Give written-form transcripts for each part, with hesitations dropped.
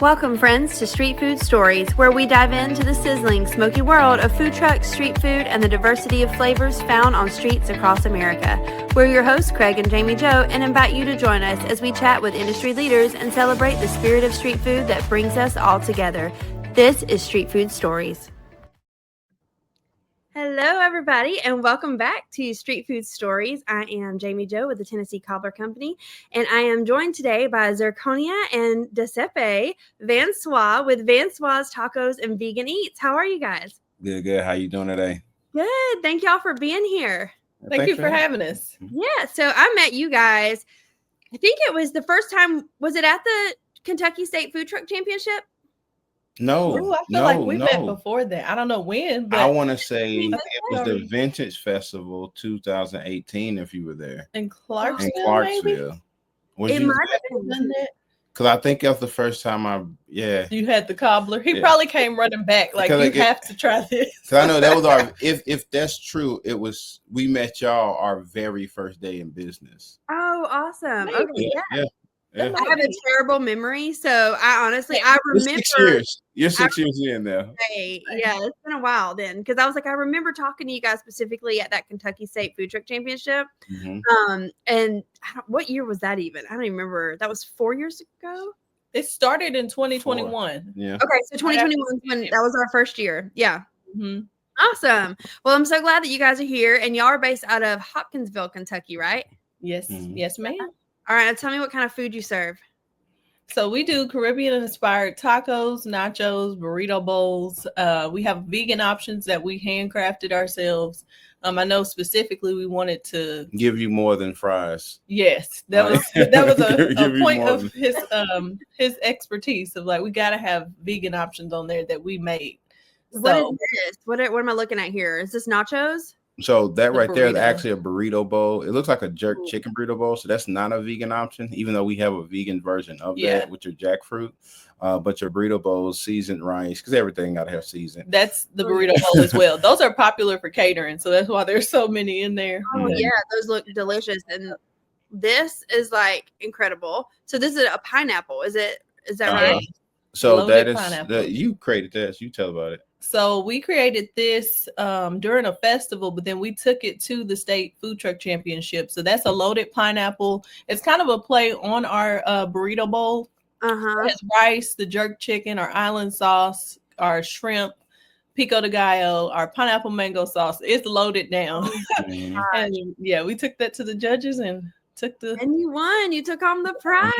Welcome, friends, to Street Food Stories, where we dive into the sizzling, smoky world of food trucks, street food, and the diversity of flavors found on streets across America. We're your hosts, Craig and Jamie Joe, and invite you to join us as we chat with industry leaders and celebrate the spirit of street food that brings us all together. This is Street Food Stories. Hello, everybody, and welcome back to Street Food Stories. I am Jamie Joe with the Tennessee Cobbler Company, and I am joined today by Zirconia and Desaepa, Vansauwa with Vansauwa's Tacos and Vegan Eats. How are you guys? Good. How you doing today? Good. Thank y'all for being here. Thank you for having us. Yeah, so I met you guys, I think it was the first time, was it at the Kentucky State Food Truck Championship? No, Ooh, I feel like we met before that. I don't know when, but I want to say it was the Vintage Festival 2018. If you were there in Clarksville, Was it you might have been that? Because I think that was the first time you had the cobbler. He probably came running back like you have to try this. Because I know that was our if that's true, we met y'all our very first day in business. Oh, awesome. Okay, yeah. I have a terrible memory, so I remember. 6 years. You're 6 years in now. Yeah, it's been a while then, because I was like, I remember talking to you guys specifically at that Kentucky State Food Truck Championship. Mm-hmm. And what year was that even? I don't even remember. That was 4 years ago. It started in 2021. Yeah. Okay, so 2021 when that was our first year. Yeah. Mm-hmm. Awesome. Well, I'm so glad that you guys are here, and y'all are based out of Hopkinsville, Kentucky, right? Yes. Mm-hmm. Yes, ma'am. All right, tell me what kind of food you serve. So we do Caribbean-inspired tacos, nachos, burrito bowls. We have vegan options that we handcrafted ourselves. I know specifically we wanted to give you more than fries. Yes, that was a point of his expertise of like we got to have vegan options on there that we made. What is this? What am I looking at here? Is this nachos? So that right there is actually a burrito bowl. It looks like a jerk chicken burrito bowl. So that's not a vegan option, even though we have a vegan version of that with your jackfruit. But your burrito bowls, seasoned rice, because everything got to have season. That's the burrito bowl as well. Those are popular for catering. So that's why there's so many in there. Oh, yeah. Those look delicious. And this is like incredible. So this is a pineapple. Is that right? So Loaded that is, you created that. So you tell about it. So we created this during a festival, but then we took it to the state food truck championship. So that's a loaded pineapple. It's kind of a play on our burrito bowl. It has rice, the jerk chicken, our island sauce, our shrimp, pico de gallo, our pineapple mango sauce. It's loaded down. And yeah, we took that to the judges and you won. You took home the prize.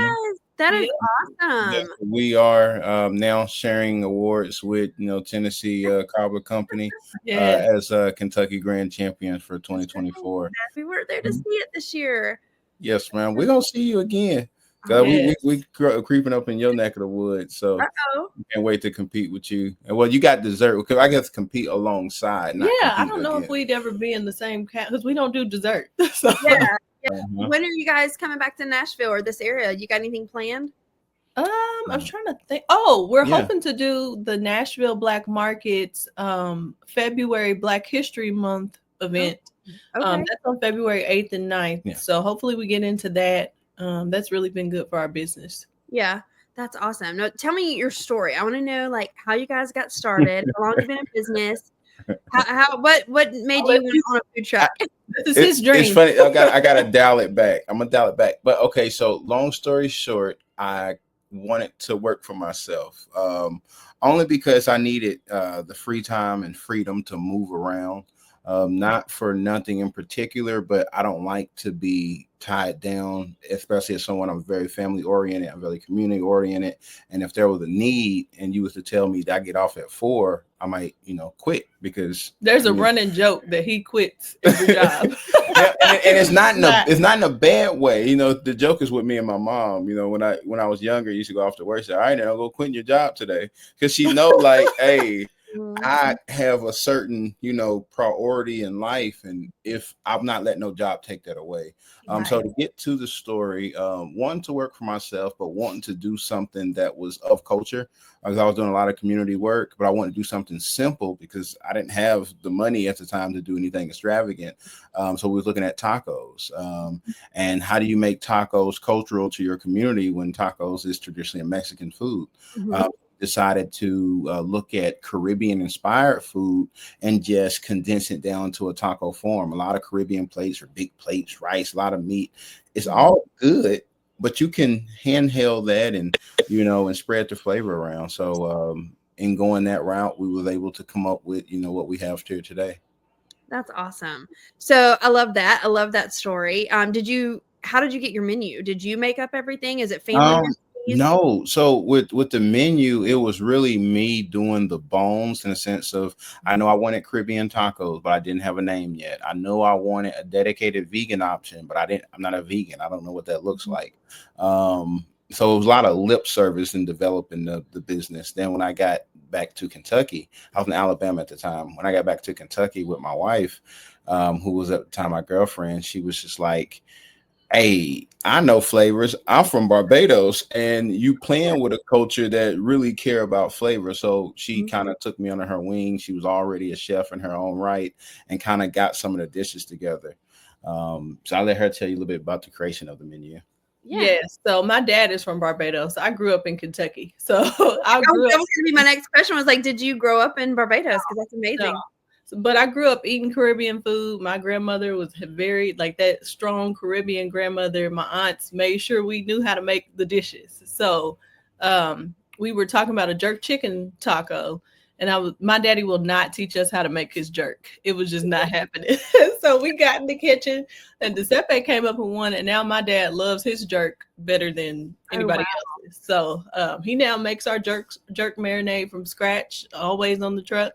That is awesome. Yeah, we are now sharing awards with Tennessee Cobbler Company as Kentucky Grand Champions for 2024. We were there to see it this year. Yes, ma'am. We're gonna see you again. We creeping up in your neck of the woods, so we can't wait to compete with you. And well, you got dessert because I guess compete alongside. I don't know if we'd ever be in the same because we don't do dessert. So. Yeah. When are you guys coming back to Nashville or this area? You got anything planned? I'm trying to think. Oh, we're hoping to do the Nashville Black Market's February Black History Month event. That's on February 8th and 9th. Yeah. So hopefully we get into that. That's really been good for our business. Yeah, that's awesome. Now, tell me your story. I want to know like how you guys got started, how long you've been in business. What made you want a food truck? This is his dream. It's funny. I gotta dial it back. I'm gonna dial it back. But okay, so long story short, I wanted to work for myself. Only because I needed the free time and freedom to move around. Not for nothing in particular, but I don't like to be tied down, especially as someone I'm very family oriented, I'm very community oriented. And if there was a need and you was to tell me that I get off at 4, I might, quit because there's a running joke that he quits every job. and it's not in a bad way. The joke is with me and my mom. When I was younger, I used to go off to work. Say, all right, now go quit your job today. Cause she know like, hey, I have a certain, priority in life, and if I'm not letting no job take that away. So to get to the story, wanting to work for myself, but wanting to do something that was of culture, because I was doing a lot of community work, but I wanted to do something simple because I didn't have the money at the time to do anything extravagant. So we was looking at tacos, and how do you make tacos cultural to your community when tacos is traditionally a Mexican food? Decided to look at Caribbean inspired food and just condense it down to a taco form. A lot of Caribbean plates or big plates, rice, a lot of meat. It's all good, but you can handheld that and spread the flavor around. So in going that route, we were able to come up with what we have here today. That's awesome. So I love that. I love that story. How did you get your menu? Did you make up everything? Is it family recipes? No. So with the menu, it was really me doing the bones in the sense of, I know I wanted Caribbean tacos, but I didn't have a name yet. I know I wanted a dedicated vegan option, but I'm not a vegan. I don't know what that looks like. So it was a lot of lip service in developing the business. Then when I got back to Kentucky, I was in Alabama at the time. When I got back to Kentucky with my wife, who was at the time my girlfriend, she was just like, hey, I know flavors. I'm from Barbados, and you playing with a culture that really care about flavor. So she kind of took me under her wing. She was already a chef in her own right and kind of got some of the dishes together. So I'll let her tell you a little bit about the creation of the menu. Yes. So my dad is from Barbados. I grew up in Kentucky. So that was going to be my next question. Was like, did you grow up in Barbados? Because that's amazing. No. But I grew up eating Caribbean food. My grandmother was very that strong Caribbean grandmother. My aunts made sure we knew how to make the dishes. So we were talking about a jerk chicken taco, and my daddy will not teach us how to make his jerk. It was just not happening. So we got in the kitchen, and Desaepa came up and won. And now my dad loves his jerk better than anybody else's. So he now makes our jerk marinade from scratch, always on the truck.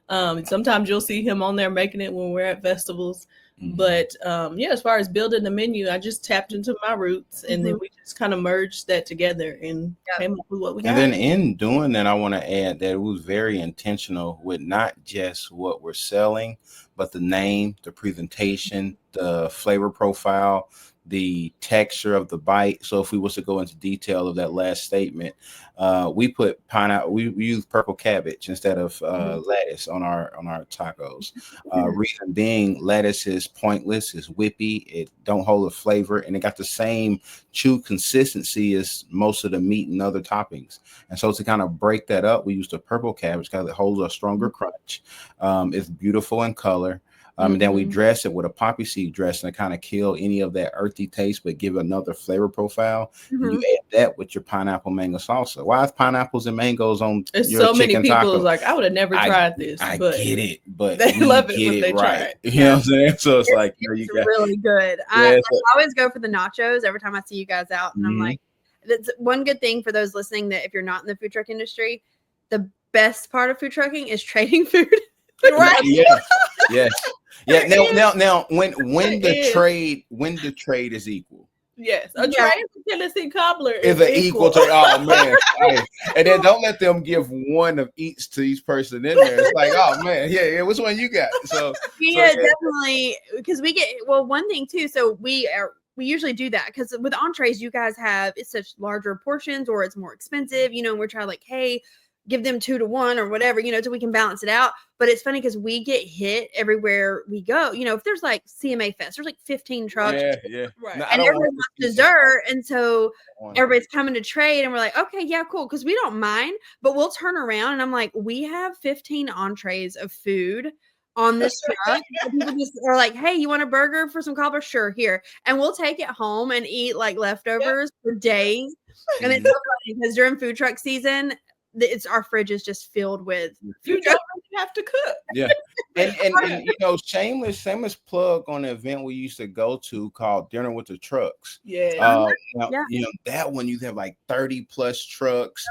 Sometimes you'll see him on there making it when we're at festivals. But as far as building the menu, I just tapped into my roots, and then we just kind of merged that together and came up with what we got. And then in doing that, I want to add that it was very intentional with not just what we're selling, but the name, the presentation, the flavor profile, the texture of the bite. So if we was to go into detail of that last statement, we put pineapple. We use purple cabbage instead of lettuce on our tacos. Reason being, lettuce is pointless, is whippy, it don't hold a flavor, and it got the same chew consistency as most of the meat and other toppings. And so to kind of break that up, we used the purple cabbage because it holds a stronger crunch. It's beautiful in color. And then we dress it with a poppy seed dressing to kind of kill any of that earthy taste, but give another flavor profile. And you add that with your pineapple mango salsa. Why is pineapples and mangoes on There's your so many chicken people taco? like, I would have never tried this. I but get it, but they love it when they try it. You know what I'm saying? So it's like, it's really good. I always go for the nachos every time I see you guys out, and I'm like, that's one good thing for those listening, that if you're not in the food truck industry, the best part of food trucking is trading food. Right? Yes. Yeah. Now, when the trade is equal. Yes, a trade of Tennessee cobbler is an equal trade. Oh man! And then don't let them give one of each to each person in there. It's like, oh man, yeah. Which one you got? So definitely, because we get one thing too. So we usually do that because with entrees, you guys have it's such larger portions, or it's more expensive. And we're trying hey, give them 2 to 1 or whatever, so we can balance it out. But it's funny because we get hit everywhere we go. If there's CMA Fest, there's 15 trucks. Yeah. Right. No, and everyone wants dessert. And so everybody's coming to trade, and we're like, okay, yeah, cool. Because we don't mind, but we'll turn around and I'm like, we have 15 entrees of food on this truck. People just are like, hey, you want a burger for some cobbler? Sure, here. And we'll take it home and eat leftovers for days. And it's so funny because during food truck season, our fridge is just filled with food. You don't really have to cook. Yeah. And shameless plug on the event we used to go to called Dinner with the Trucks. Yeah. That one you have 30 plus trucks.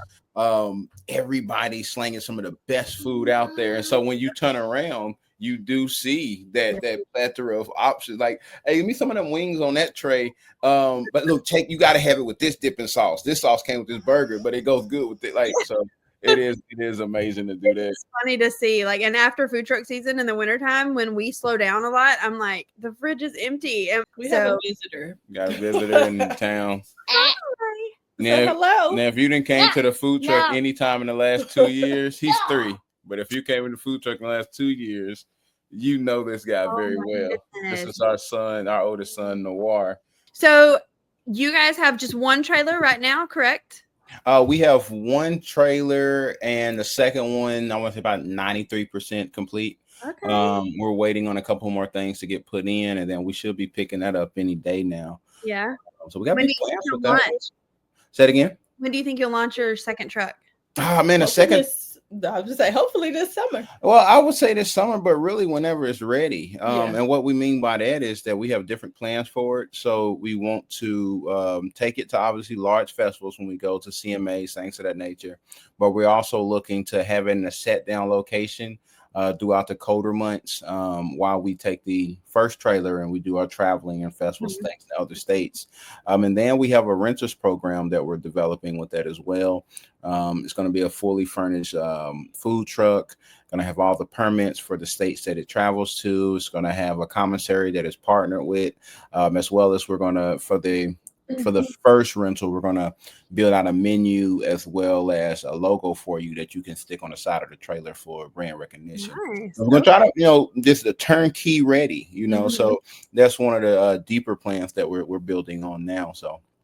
Everybody slinging some of the best food out there. And so when you turn around, you do see that plethora of options. Like, hey, give me some of them wings on that tray. But look, you got to have it with this dipping sauce. This sauce came with this burger, but it goes good with it. So It is amazing to do that. It's funny to see, like, and after food truck season in the wintertime, when we slow down a lot, I'm like, the fridge is empty. And we have a visitor. Got a visitor in town. Hello. Now, if you didn't came to the food truck anytime in the last 2 years, he's 3. But if you came in the food truck in the last 2 years, you know this guy very well. Goodness. This is our son, our oldest son, Noir. So you guys have just one trailer right now, correct? We have one trailer, and the second one, I want to say about 93% complete. Okay. We're waiting on a couple more things to get put in, and then we should be picking that up any day now. Yeah. So we got big plans with that. Launch? Say it again. When do you think you'll launch your second truck? Ah, man, the second. I would say hopefully this summer. Well, I would say this summer, but really whenever it's ready. And what we mean by that is that we have different plans for it. So we want to take it to obviously large festivals when we go to CMAs, things of that nature. But we're also looking to have it in a set down location throughout the colder months while we take the first trailer and we do our traveling and festivals, things in other states. And then we have a renters program that we're developing with that as well. It's going to be a fully furnished food truck, going to have all the permits for the states that it travels to. It's going to have a commissary that is partnered with, as well as we're going to, for the first rental, we're going to build out a menu as well as a logo for you that you can stick on the side of the trailer for brand recognition. Nice. We're going to try to, this is the turnkey ready, so that's one of the deeper plans that we're building on now.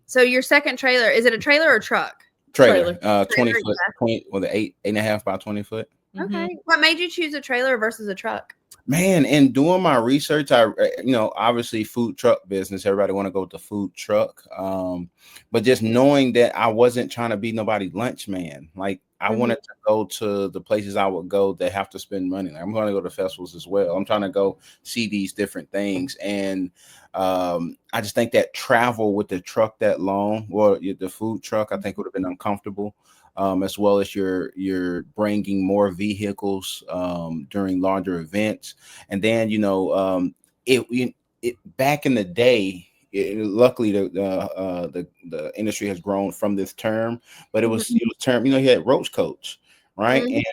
So your second trailer, is it a trailer or a truck? Trailer. 20 foot, 8.5 by 20 foot. Okay. What made you choose a trailer versus a truck? Man, in doing my research, I obviously food truck business, everybody want to go with the food truck. But just knowing that I wasn't trying to be nobody's lunch man. Like I wanted to go to the places I would go that have to spend money. Like, I'm going to go to festivals as well. I'm trying to go see these different things. And I just think that travel with the truck that long, or the food truck, I think would have been uncomfortable. As well as you're bringing more vehicles during larger events, and then it back in the day. Luckily, the industry has grown from this term, but it was term. You had roach coats, right? And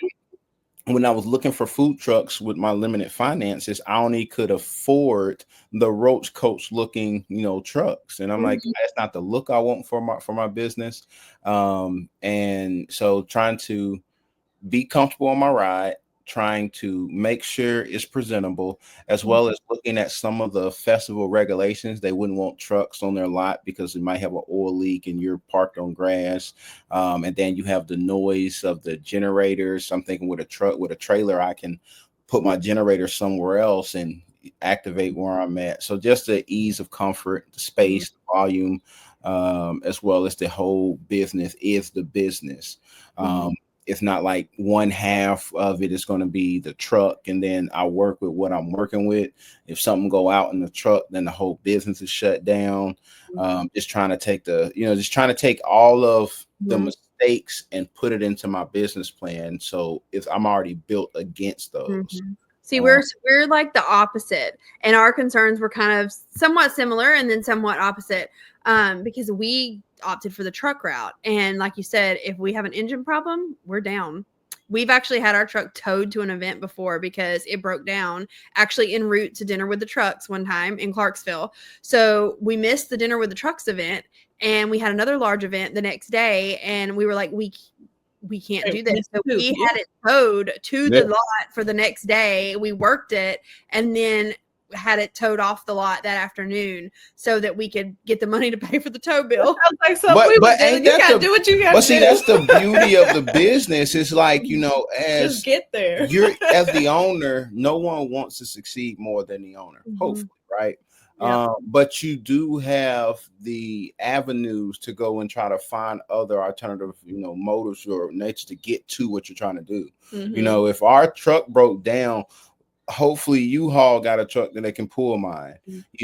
when I was looking for food trucks with my limited finances, I only could afford the roach coats looking, trucks. And I'm like, that's not the look I want for my business. And so trying to be comfortable on my ride, trying to make sure it's presentable, as well as looking at some of the festival regulations. They wouldn't want trucks on their lot because it might have an oil leak and you're parked on grass. And then you have the noise of the generators. I'm thinking with a truck, with a trailer, I can put my generator somewhere else and activate where I'm at. So just the ease of comfort, the space, the volume, as well as the whole business is the business. It's not like one half of it is going to be the truck, and then I work with what I'm working with. If something go out in the truck, then the whole business is shut down. Just trying to take all of the mistakes and put it into my business plan. So I'm already built against those. See, we're like the opposite, and our concerns were kind of somewhat similar and then somewhat opposite, because we opted for the truck route. And like you said, if we have an engine problem, we're down. We've actually had our truck towed to an event before because it broke down actually en route to Dinner with the Trucks one time in Clarksville. So we missed the Dinner with the Trucks event, and we had another large event the next day, and we were like, we can't do this. So we had it towed to the lot for the next day. We worked it and then had it towed off the lot that afternoon so that we could get the money to pay for the tow bill. Like, so but ain't you gotta do what you gotta do. But see, that's the beauty of the business. It's like, as just get there. You're as the owner, no one wants to succeed more than the owner, hopefully, right? Yeah. But you do have the avenues to go and try to find other alternative, motives or nature to get to what you're trying to do. If our truck broke down, hopefully U-Haul got a truck that they can pull mine.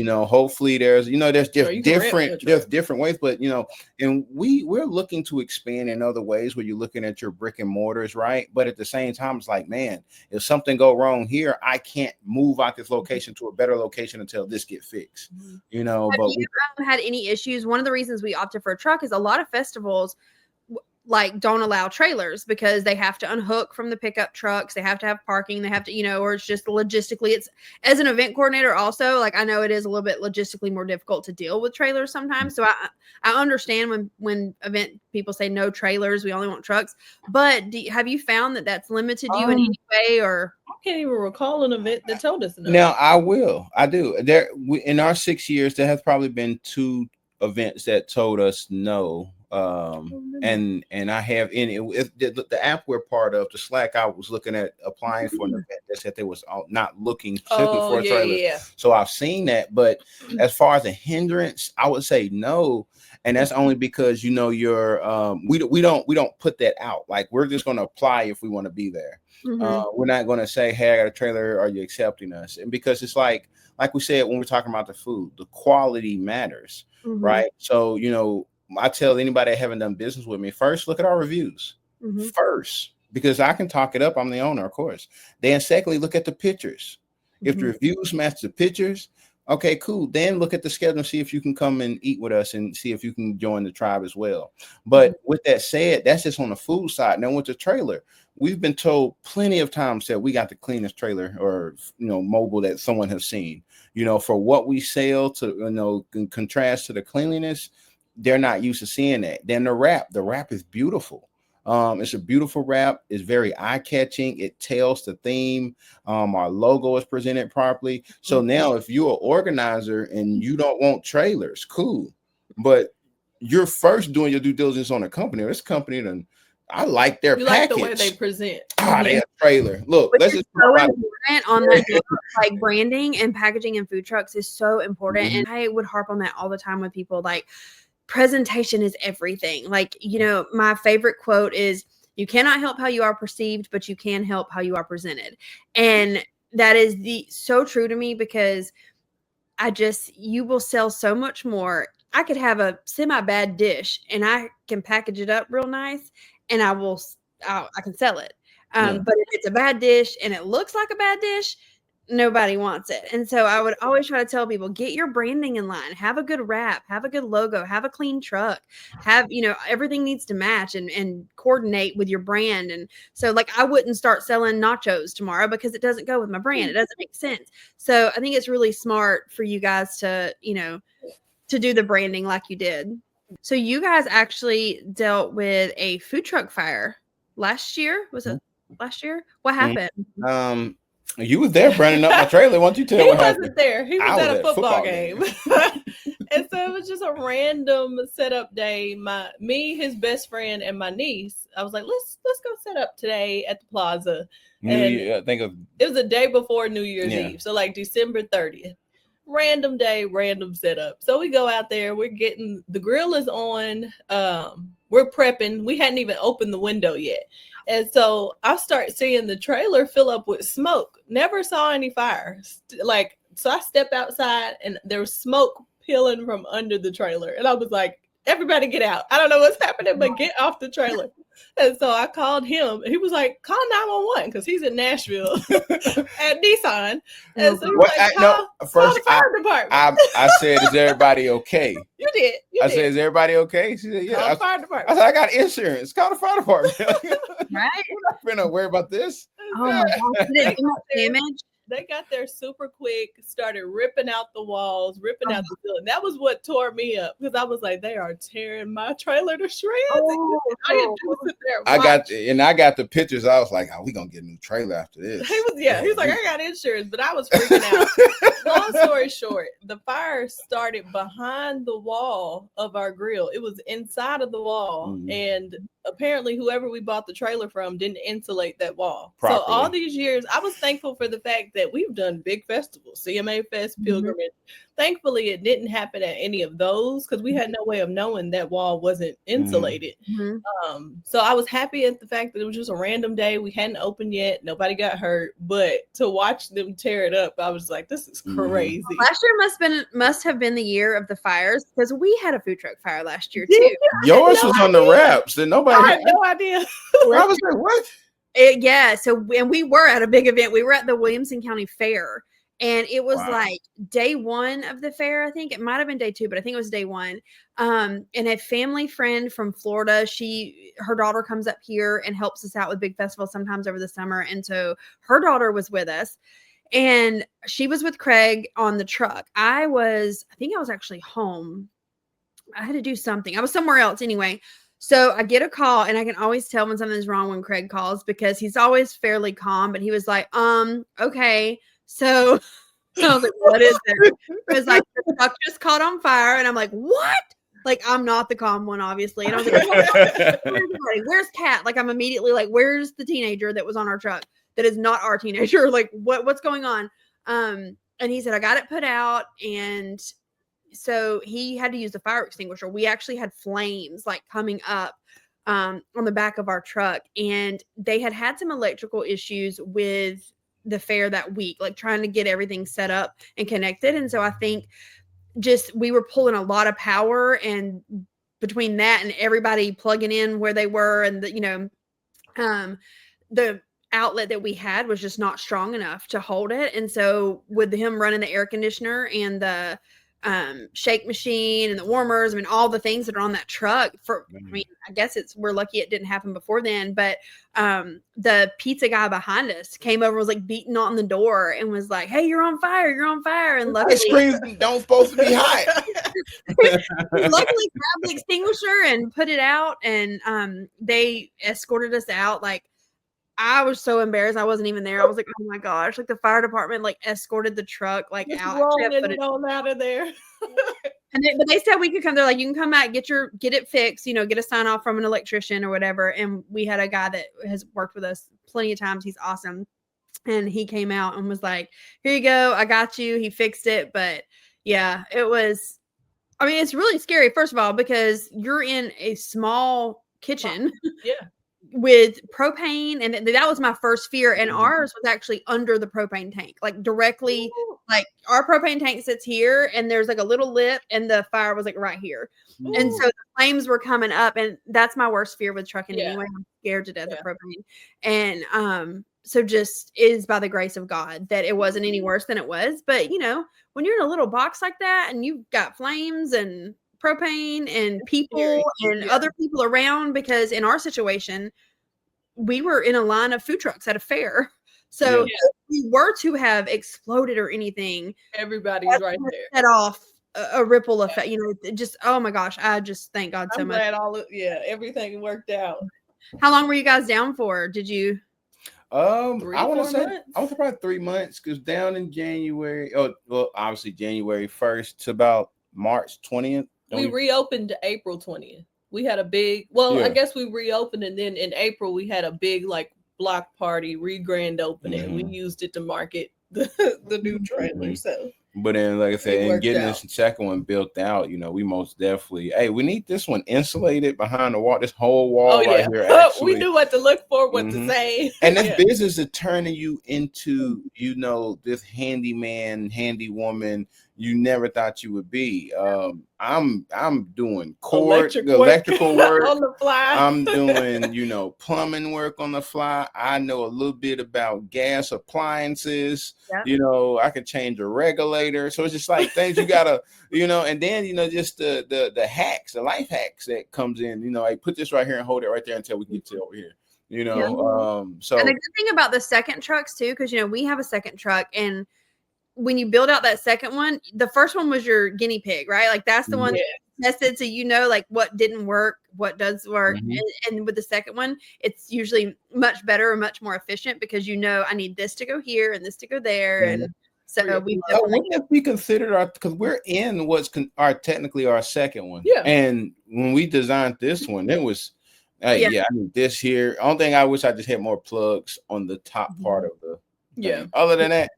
Hopefully there's different ways, but and we're looking to expand in other ways where you're looking at your brick and mortars, right? But at the same time, it's like, man, if something go wrong here, I can't move out this location to a better location until this get fixed. Have you had any issues? One of the reasons we opted for a truck is a lot of festivals, like don't allow trailers because they have to unhook from the pickup trucks. They have to have parking. They have to, or it's just logistically, it's as an event coordinator also, like I know it is a little bit logistically more difficult to deal with trailers sometimes. So I understand when event people say no trailers, we only want trucks, but have you found that that's limited you in any way, or? I can't even recall an event that told us no. Now I do. In our 6 years, there has probably been 2 events that told us no. And I have the app we're part of, the Slack, I was looking at applying for an event that said they was not looking specifically for a trailer. Yeah. So I've seen that, but as far as a hindrance, I would say no. And that's only because you're we don't put that out. Like we're just going to apply if we want to be there. We're not going to say, hey, I got a trailer, are you accepting us? And because it's like we said when we're talking about the food, the quality matters, right? So I tell anybody that haven't done business with me, first look at our reviews first, because I can talk it up. I'm the owner, of course. Then secondly, look at the pictures. If the reviews match the pictures, okay, cool. Then look at the schedule and see if you can come and eat with us and see if you can join the tribe as well. But with that said, that's just on the food side. Now with the trailer, we've been told plenty of times that we got the cleanest trailer or mobile that someone has seen. For what we sell to in contrast to the cleanliness, they're not used to seeing that. Then the wrap is beautiful. It's a beautiful wrap. It's very eye-catching. It tells the theme. Our logo is presented properly. So now if you're an organizer and you don't want trailers, cool. But you're first doing your due diligence on a company. Or this company, then I like their package. Like the way they present. They have a trailer. Look, let's just so important on that. Like branding and packaging in food trucks is so important. And I would harp on that all the time with people. Like, presentation is everything. Like, my favorite quote is, you cannot help how you are perceived, but you can help how you are presented. And that is so true to me, because you will sell so much more. I could have a semi-bad dish and I can package it up real nice and I can sell it. But if it's a bad dish and it looks like a bad dish, nobody wants it. And so I would always try to tell people, get your branding in line, have a good wrap, have a good logo, have a clean truck, have, everything needs to match and coordinate with your brand. And so like, I wouldn't start selling nachos tomorrow because it doesn't go with my brand. It doesn't make sense. So I think it's really smart for you guys to, to do the branding like you did. So you guys actually dealt with a food truck fire last year. Was it last year? What happened? You was there burning up my trailer. Why don't you tell what happened? He wasn't there. He was at a football game. And so it was just a random setup day. Me, his best friend, and my niece, I was like, let's go set up today at the plaza. It was the day before New Year's Eve. So like December 30th. Random day, random setup. So we go out there, the grill is on, we're prepping. We hadn't even opened the window yet. And so I start seeing the trailer fill up with smoke. Never saw any fire. So I step outside and there was smoke peeling from under the trailer. And I was like, everybody get out. I don't know what's happening, but get off the trailer. And so I called him. And he was like, call 911 because he's in Nashville at Nissan. And so he was call the fire department. I said, is everybody okay? You did. I said, is everybody okay? She said, yeah. Call the fire department. I said, I got insurance. Call the fire department. Right? We're not worried about this. Oh my gosh. Did it damage? They got there super quick, started ripping out the walls, ripping out the ceiling. That was what tore me up because I was like, they are tearing my trailer to shreds. I didn't do sit there. I got the pictures. I was like, we gonna get a new trailer after this. He was like, I got insurance, but I was freaking out. Long story short, the fire started behind the wall of our grill. It was inside of the wall, and apparently whoever we bought the trailer from didn't insulate that wall. Properly. So all these years, I was thankful for the fact that we've done big festivals, CMA Fest, Pilgrimage. Thankfully, it didn't happen at any of those because we had no way of knowing that wall wasn't insulated. So I was happy at the fact that it was just a random day. We hadn't opened yet. Nobody got hurt. But to watch them tear it up, I was like, this is crazy. Last year must have been the year of the fires because we had a food truck fire last year too. Yours was on the wraps. And nobody I had no idea. I was like, what? So and we were at a big event. We were at the Williamson County Fair. And it was like day 1 of the fair. I think it might have been day 2, but I think it was day 1. And a family friend from Florida, her daughter comes up here and helps us out with big festivals sometimes over the summer. And so her daughter was with us, and she was with Craig on the truck. I think I was actually home. I had to do something. I was somewhere else anyway. So I get a call, and I can always tell when something's wrong when Craig calls, because he's always fairly calm, but he was like, okay. So I was like, what is it? It was like, the truck just caught on fire. And I'm like, what? Like, I'm not the calm one, obviously. And I was like, where's Kat? Like, I'm immediately like, where's the teenager that was on our truck that is not our teenager? Like, what's going on? And he said, I got it put out. And so he had to use the fire extinguisher. We actually had flames like coming up on the back of our truck. And they had some electrical issues with the fair that week, like trying to get everything set up and connected. And so I think we were pulling a lot of power, and between that and everybody plugging in where they were, and the outlet that we had was just not strong enough to hold it. And so with him running the air conditioner and the shake machine and the warmers, I mean, all the things that are on that truck I guess we're lucky it didn't happen before then, but the pizza guy behind us came over, was like beating on the door and was like, hey, you're on fire. And luckily screens don't supposed to be hot. Luckily grabbed the extinguisher and put it out, and they escorted us out. Like, I was so embarrassed. I wasn't even there. I was like, oh my gosh, like the fire department like escorted the truck like just out. Rolling it on out of there. But they said we could come. They're like, you can come back, get it fixed, get a sign off from an electrician or whatever. And we had a guy that has worked with us plenty of times. He's awesome. And he came out and was like, here you go, I got you. He fixed it. But yeah, it's really scary, first of all, because you're in a small kitchen. Yeah. With propane, and that was my first fear. And ours was actually under the propane tank, like directly. Ooh. Like our propane tank sits here, and there's like a little lip, and the fire was like right here. Ooh. And so the flames were coming up, and that's my worst fear with trucking anyway. I'm scared to death of propane. And so just is by the grace of God that it wasn't any worse than it was. But when you're in a little box like that, and you've got flames and propane and people and other people around, because in our situation we were in a line of food trucks at a fair, so if we were to have exploded or anything, everybody's right there, set off a ripple effect. Just, oh my gosh, I just thank God so much. Everything worked out. How long were you guys down for? Did you I want to say I was about 3 months, because down in January, obviously January 1st to about March 20th. We reopened April 20th. We had a big, I guess we reopened, and then in April we had a big like block party, grand opening. Mm-hmm. We used it to market the new trailer. So, but then, like I said, and getting this second one built out, we most definitely, we need this one insulated behind the wall. This whole wall right here. Actually. We knew what to look for, what to say, and this business is turning you into, this handyman, handy woman you never thought you would be. I'm doing electrical work on the fly. I'm doing, plumbing work on the fly. I know a little bit about gas appliances. Yep. I can change a regulator. So it's just like things you gotta, and then, just the hacks, the life hacks that comes in, I put this right here and hold it right there until we get to over here. So, and the good thing about the second trucks too, because we have a second truck, and when you build out that second one, the first one was your guinea pig, right? Like that's the one that tested, so like what didn't work, what does work. Mm-hmm. And with the second one, it's usually much better or much more efficient, because I need this to go here and this to go there. Mm-hmm. And so we considered because we're in what's technically our second one. Yeah. And when we designed this one, it was I need this here. Only thing I wish I just had more plugs on the top part of the thing. Other than that,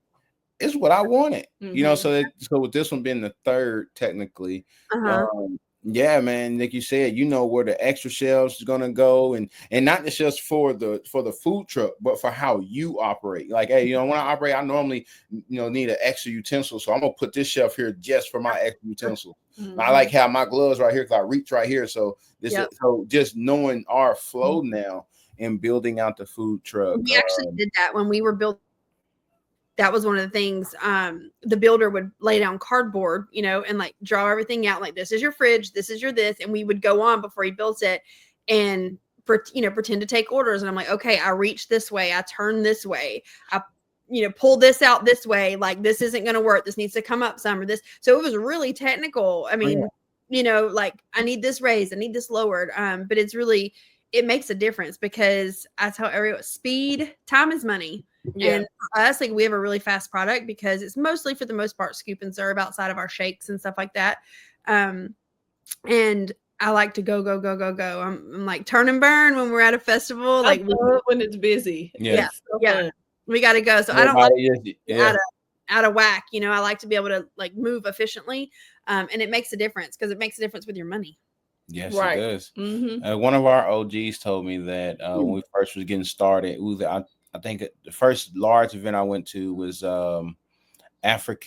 it's what I wanted, so with this one being the third, technically, man, like you said, where the extra shelves is gonna go, and not just for the food truck, but for how you operate. Like, hey, when I operate, I normally, need an extra utensil, so I'm gonna put this shelf here just for my extra utensil. Mm-hmm. I like how my gloves right here, because I reach right here, so so just knowing our flow now and building out the food truck. We actually did that when we were building that was one of the things. The builder would lay down cardboard, and like draw everything out. Like, this is your fridge, this is your this, and we would go on before he built it and pretend to take orders. And I'm like, okay, I reach this way, I turn this way, I pull this out this way. Like, this isn't going to work. This needs to come up some, or this. So it was really technical. I mean, like, I need this raised, I need this lowered. But it makes a difference, because I tell everyone, speed, time is money. Yeah. And for us, like, we have a really fast product because it's mostly, for the most part, scoop and serve outside of our shakes and stuff like that. And I like to go. I'm like turn and burn when we're at a festival. Like, when it's busy. Yeah. We got to go. So I don't like out of whack. I like to be able to like move efficiently. And it makes a difference, because it makes a difference with your money. Yes, right. It does. Mm-hmm. One of our OGs told me that when we first was getting started, I think the first large event I went to was the Jerk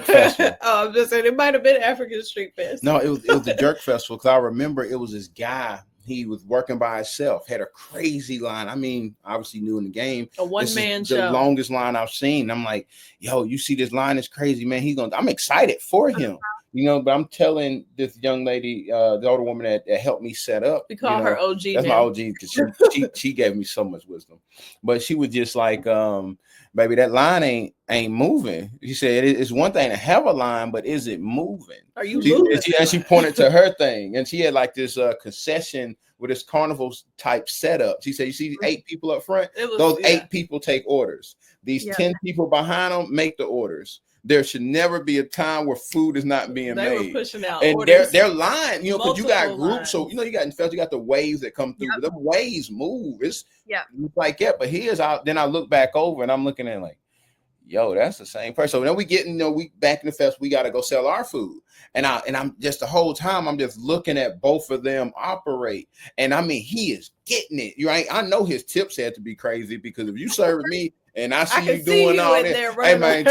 Festival. I'm just saying, it might have been African Street Fest. No, it was the Jerk Festival, because I remember it was this guy. He was working by himself, had a crazy line. I mean, obviously new in the game. A one-man show. The longest line I've seen. I'm like, yo, you see this line is crazy, man. I'm excited for him. But I'm telling this young lady, the older woman that helped me set up. We call her OG. That's my OG, because she gave me so much wisdom. But she was just like, baby, that line ain't moving. She said, it's one thing to have a line, but is it moving? Are you moving? And she pointed to her thing, and she had like this concession with this carnival type setup. She said, you see 8 people up front? Those 8 people take orders. These 10 people behind them make the orders. There should never be a time where food is not being made. They were pushing out and orders. they're lying, because you got groups. So you got in fest, you got the waves that come through. The waves move. It's like but here's out. Then I look back over and I'm looking at like, yo, that's the same person. So then we get, we back in the fest. We got to go sell our food, and I'm just the whole time I'm just looking at both of them operate. And I mean, he is getting it, right? I know his tips had to be crazy, because if you serve me. And I see you doing all this. Hey man,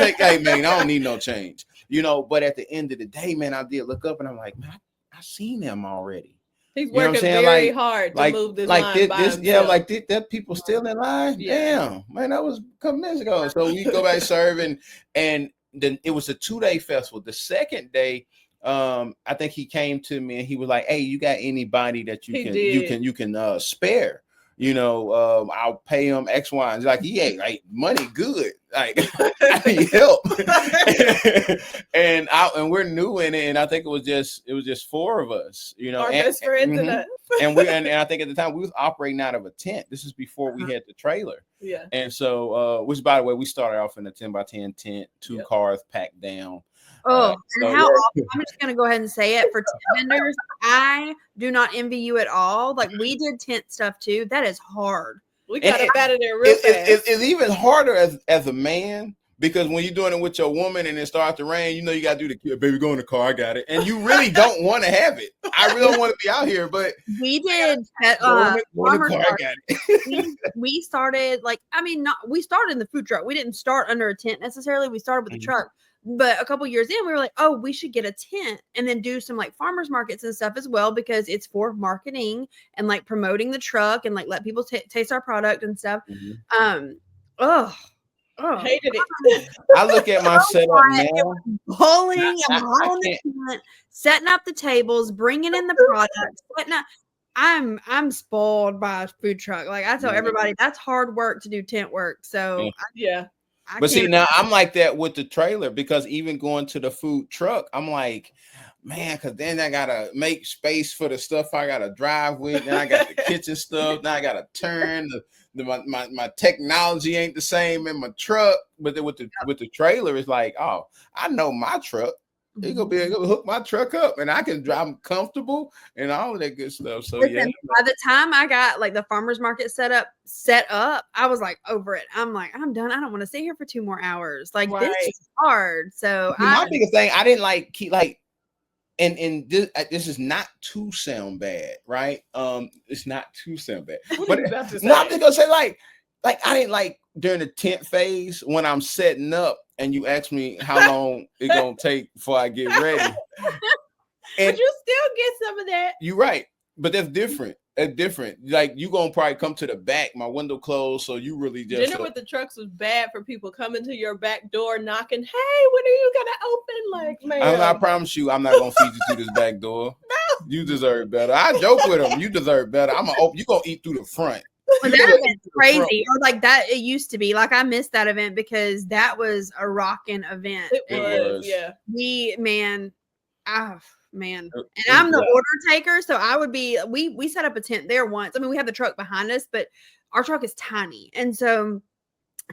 I don't need no change. But at the end of the day, man, I did look up and I'm like, man, I seen him already. He's working very hard to move this line by himself. That people still in line. Yeah. Damn, man, that was a couple minutes ago. So we go back serving, and then it was a 2-day festival. The second day, I think he came to me and he was like, hey, you got anybody that you can spare? I'll pay him X, Y, and like he ain't like money good. Like I need help. and we're new in it, and I think it was just 4 of us, Our best friends and us. and I think at the time we was operating out of a tent. This is before we had the trailer. Yeah. And so which by the way, we started off in a 10x10 tent, 2 cars packed down. Oh, and how often, I'm just going to go ahead and say it for tent vendors. I do not envy you at all. Like, we did tent stuff too. That is hard. We got it out of there real fast. It's even harder as a man, because when you're doing it with your woman and it starts to rain, you got to do the baby, go in the car, I got it. And you really don't want to have it. I really don't want to be out here, but we did. We started we started in the food truck. We didn't start under a tent necessarily. We started with the truck. But a couple years in, we were like, oh, we should get a tent and then do some like farmers markets and stuff as well, because it's for marketing and like promoting the truck and like let people taste our product and stuff. Hated it. I look at my setup now. Bowling, setting up the tables, bringing in the products. I'm spoiled by a food truck. Like I tell everybody, that's hard work to do tent work. So But see, now I'm like that with the trailer, because even going to the food truck, I'm like, man, because then I gotta make space for the stuff I gotta drive with. Then I got the kitchen stuff. Now I gotta turn my technology ain't the same in my truck. But then with the trailer, it's like, oh, I know my truck. You're gonna be able to hook my truck up, and I can drive comfortable and all of that good stuff. So listen, by the time I got like the farmers market set up, I was like over it. I'm like, I'm done. I don't want to sit here for 2 more hours. Like this is hard. So my biggest thing, I didn't like and this is not to sound bad, right? It's not to sound bad, but I'm just gonna say like I didn't like during the tent phase when I'm setting up. And you ask me how long it's gonna take before I get ready. But you still get some of that. You're right. But that's different. That's different. Like you gonna probably come to the back. My window closed, so you really just dinner with the trucks was bad for people coming to your back door knocking. Hey, when are you gonna open? Like, man, I promise you, I'm not gonna feed you through this back door. No. You deserve better. I joke with them. You deserve better. I'm gonna open. You gonna eat through the front. Well, that event's crazy. Or like that, it used to be. Like I missed that event because that was a rocking event. It was, yeah. Man. And I'm the order taker, so I would be. We set up a tent there once. I mean, we have the truck behind us, but our truck is tiny, and so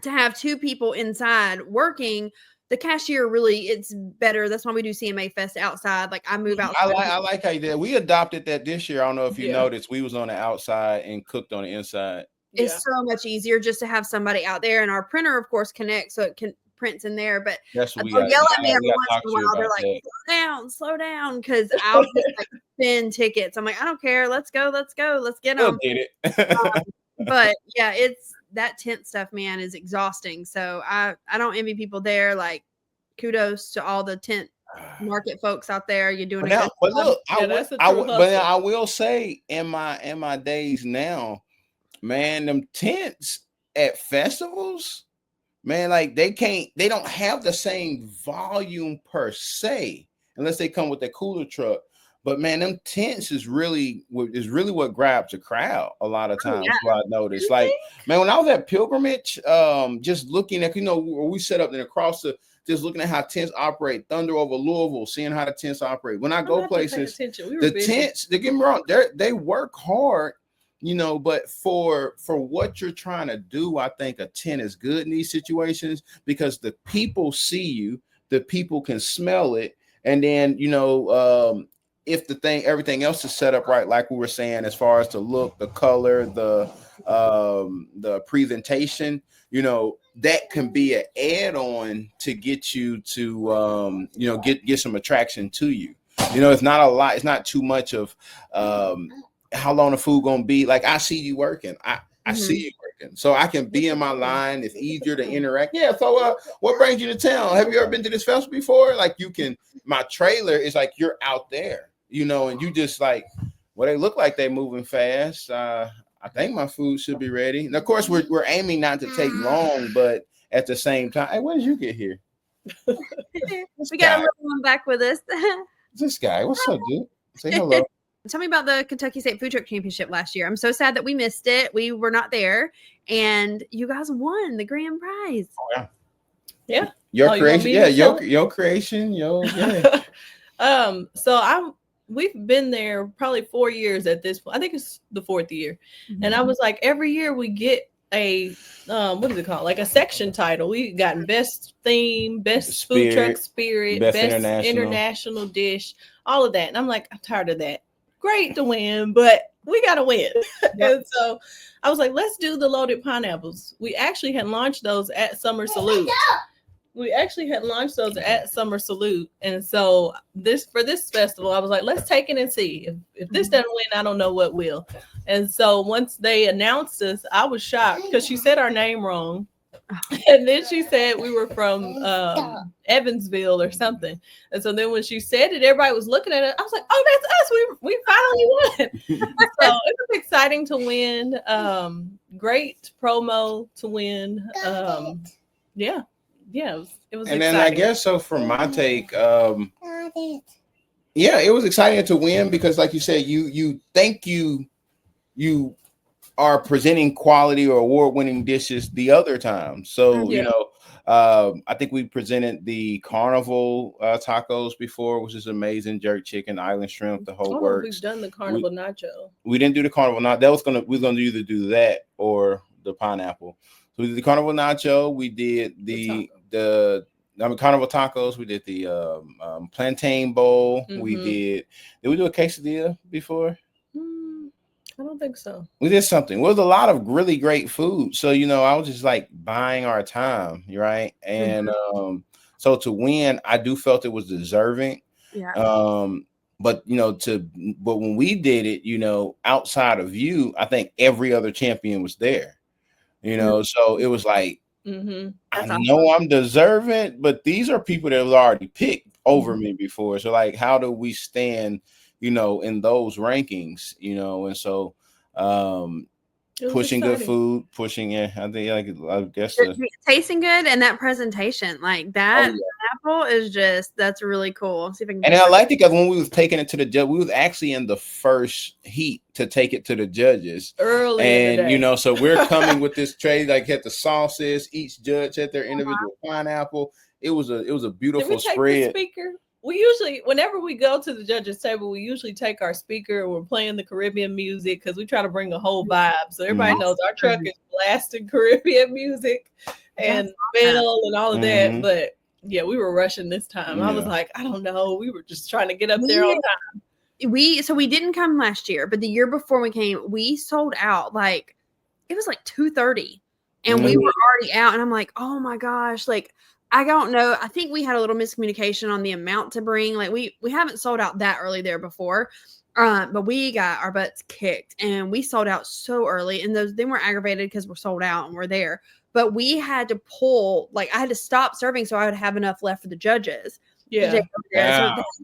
to have two people inside working, the cashier really it's better. That's why we do CMA Fest outside. Like I move outside. I like how you did. We adopted that this year. I don't know if you noticed. We was on the outside and cooked on the inside. It's so much easier just to have somebody out there, and our printer, of course, connects so it can prints in there. But that's what we they'll yell at me every once in a while. They're like, slow down, because I'll just like spin tickets. I'm like, I don't care. Let's go, let's get them. Get it. But yeah, it's that tent stuff, man, is exhausting. So I don't envy people there. Like, kudos to all the tent market folks out there. You're doing a good job. Look, I will say in my days now, man, them tents at festivals, man, like they don't have the same volume per se, unless they come with a cooler truck. But man, them tents is really what grabs the crowd a lot of times. What I noticed, like, man, when I was at Pilgrimage, just looking at, we set up and across just looking at how tents operate, Thunder over Louisville, seeing how the tents operate. When I go places, the tents, they get me wrong, they work hard. But for what you're trying to do, I think a tent is good in these situations because the people see you, the people can smell it, and then if everything else is set up right, like we were saying, as far as the look, the color, the presentation, that can be an add-on to get you to get some attraction to you. It's not a lot, it's not too much of how long the food gonna be. Like, I see you working. I see you working. So I can be in my line. It's easier to interact. Yeah. So what brings you to town? Have you ever been to this festival before? Like, my trailer is like you're out there, and you just like, well, they look like they're moving fast. I think my food should be ready. And of course, we're aiming not to take long, but at the same time, hey, when did you get here? We got a little one back with us. This guy, what's up, dude? Say hello. Tell me about the Kentucky State Food Truck Championship last year. I'm so sad that we missed it. We were not there, and you guys won the grand prize. Oh, yeah. Your creation. Yeah, your creation. Yeah. So we've been there probably 4 years at this point. I think it's the fourth year. Mm-hmm. And I was like, every year we get a what is it called? Like a section title. We got best theme, best food truck spirit, best international dish, all of that. And I'm like, I'm tired of that. Great to win, but we gotta win. Yep. And so I was like, let's do the loaded pineapples. We actually had launched those at Summer Salute. And so for this festival, I was like, let's take it and see. If this doesn't win, I don't know what will. And so once they announced us, I was shocked because she said our name wrong. And then she said we were from Evansville or something. And so then when she said it, everybody was looking at it. I was like, oh, that's us. We finally won. So it was exciting to win. Great promo to win. Yeah, it was and exciting. Then I guess so from my take, it was exciting to win because, like you said, you think you are presenting quality or award-winning dishes the other time. So, I think we presented the carnival tacos before, which is amazing. Jerk chicken, island shrimp, the whole works. We've done the carnival nacho. We didn't do the carnival nacho. We were gonna either do that or the pineapple. So we did the carnival nacho. We did carnival tacos. We did the plantain bowl. Mm-hmm. Did we do a quesadilla before? I don't think so. We did something. It was a lot of really great food. So, I was just like buying our time, right? And so to win, I do felt it was deserving. Yeah. But when we did it, outside of you, I think every other champion was there. So it was like, I know I'm deserving, but these are people that was already picked over me before. So like, how do we stand in those rankings, and so pushing exciting. good food, pushing it. I think I guess tasting good and that presentation, like that apple is that's really cool. See if I can. And I liked it because when we was taking it to the judge, we was actually in the first heat to take it to the judges early. And so we're coming with this tray, like had the sauces. Each judge had their individual pineapple. It was a beautiful spread. The speaker? We usually, whenever we go to the judges' table, we usually take our speaker. We're playing the Caribbean music because we try to bring a whole vibe. So everybody knows our truck is blasting Caribbean music and Bill and all of that. But yeah, we were rushing this time. I was like, I don't know. We were just trying to get up there on time. We didn't come last year, but the year before we came, we sold out. Like it was like 2:30, and we were already out. And I'm like, oh my gosh, like. I don't know. I think we had a little miscommunication on the amount to bring. Like we haven't sold out that early there before, but we got our butts kicked and we sold out so early. And then we're aggravated because we're sold out and we're there. But we had to pull. Like I had to stop serving so I would have enough left for the judges. Yeah, so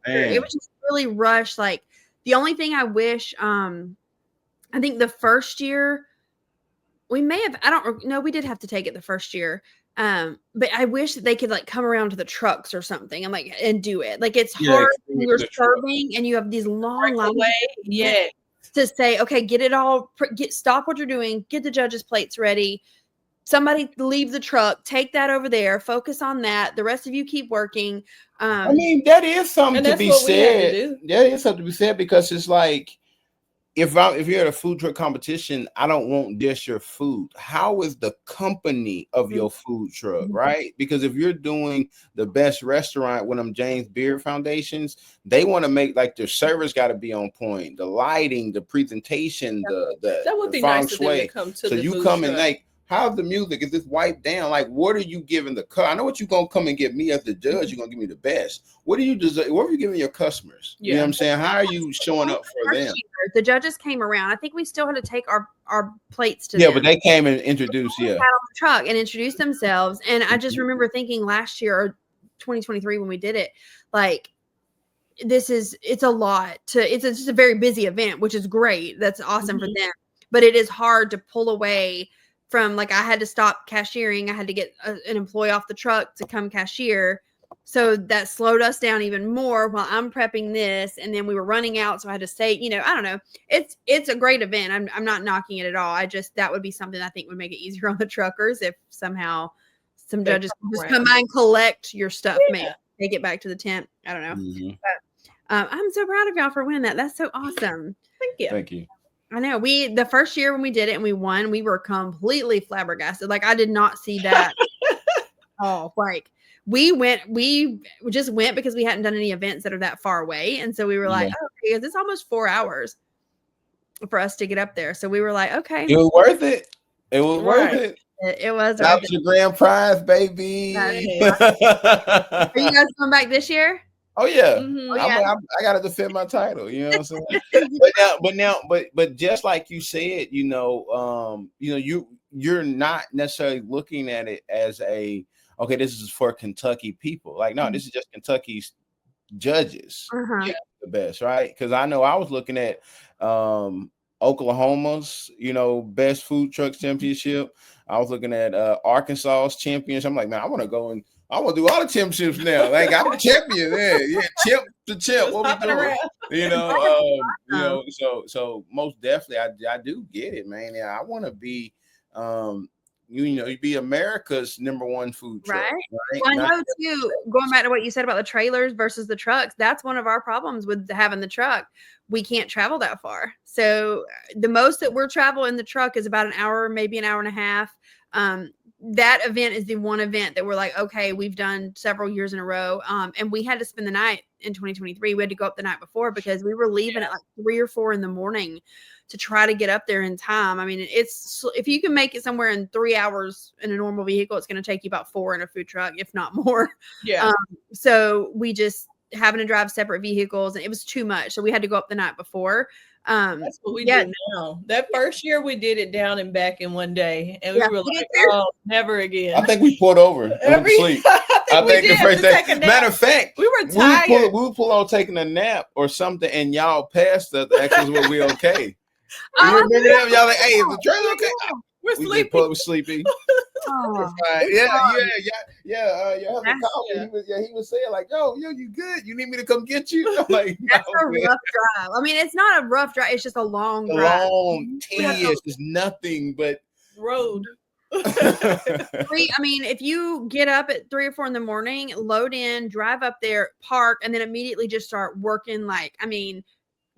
it was just really rushed. Like the only thing I wish, I think the first year we may have. I don't know. We did have to take it the first year. But I wish that they could like come around to the trucks or something and do it. Like it's hard when you're serving and you have these long lines. To say, okay, get it all, stop what you're doing, get the judges' plates ready. Somebody leave the truck, take that over there, focus on that. The rest of you keep working. I mean, that is something to be said. That is something to be said because it's like, if you're at a food truck competition, I don't want just your food. How is the company of your food truck, right? Because if you're doing the best restaurant with them James Beard Foundations, they want to make like their service got to be on point, the lighting, the presentation, that would be nice to them to come to. So you come and like, how's the music? Is this wiped down? Like, what are you giving the cut? I know what you're gonna come and give me as the judge. You're gonna give me the best. What do you deserve? What are you giving your customers? You know what I'm saying? How are you showing up for them? The judges came around. I think we still had to take our plates to them. But they came and introduced, on the truck and introduced themselves. And I just remember thinking last year or 2023 when we did it, like it's a lot it's just a very busy event, which is great. That's awesome for them. But it is hard to pull away from, like, I had to stop cashiering. I had to get an employee off the truck to come cashier. So that slowed us down even more while I'm prepping this. And then we were running out. So I had to say, I don't know. It's a great event. I'm not knocking it at all. That would be something I think would make it easier on the truckers if somehow some judges just come by and collect your stuff, maybe take it back to the tent. I don't know. But I'm so proud of y'all for winning that. That's so awesome. Thank you. I know the first year when we did it and we won, we were completely flabbergasted. Like I did not see that. We just went because we hadn't done any events that are that far away. And so we were like, okay, it's almost 4 hours for us to get up there. So we were like, okay. It was worth it. It was worth it. It was. That was your grand prize, baby. Are you guys going back this year? Oh yeah, I got to defend my title. You know what I'm saying? but just like you said, you're not necessarily looking at it as this is for Kentucky people. Like, no, this is just Kentucky's judges. The best, right? Because I know I was looking at Oklahoma's, best food truck championship. I was looking at Arkansas's championship. I'm like, man, I want to go and I want to do all the championships now. Like I'm a champion. Champ to champ. What we doing? So most definitely, I do get it, man. Yeah, I want to be, you be America's #1 food truck. Right? Well, I know too. Going back to what you said about the trailers versus the trucks, that's one of our problems with having the truck. We can't travel that far. So the most that we're traveling in the truck is about an hour, maybe an hour and a half. That event is the one event that we're like, okay, we've done several years in a row. And we had to spend the night in 2023. We had to go up the night before because we were leaving at like 3 or 4 in the morning to try to get up there in time. I mean, if you can make it somewhere in 3 hours in a normal vehicle, it's going to take you about 4 in a food truck, if not more. Yeah. So we just having to drive separate vehicles and it was too much. So we had to go up the night before. That's what we do now. That first year we did it down and back in one day, and we were like, "Oh, never again." I think we pulled over and went to sleep. I think the first day. Matter of fact, we were tired. We would pull on taking a nap or something, and y'all passed us. Actually, were we okay? You remember that? Y'all like, hey, is the trailer okay? We're sleepy. We're sleepy. Oh, Yeah. Your husband called me. He was saying like, yo, you good? You need me to come get you? I'm like, that's a rough drive. I mean, it's not a rough drive. It's just a long drive. Long, tedious. It's nothing but road. I mean, if you get up at 3 or 4 in the morning, load in, drive up there, park, and then immediately just start working. Like, I mean,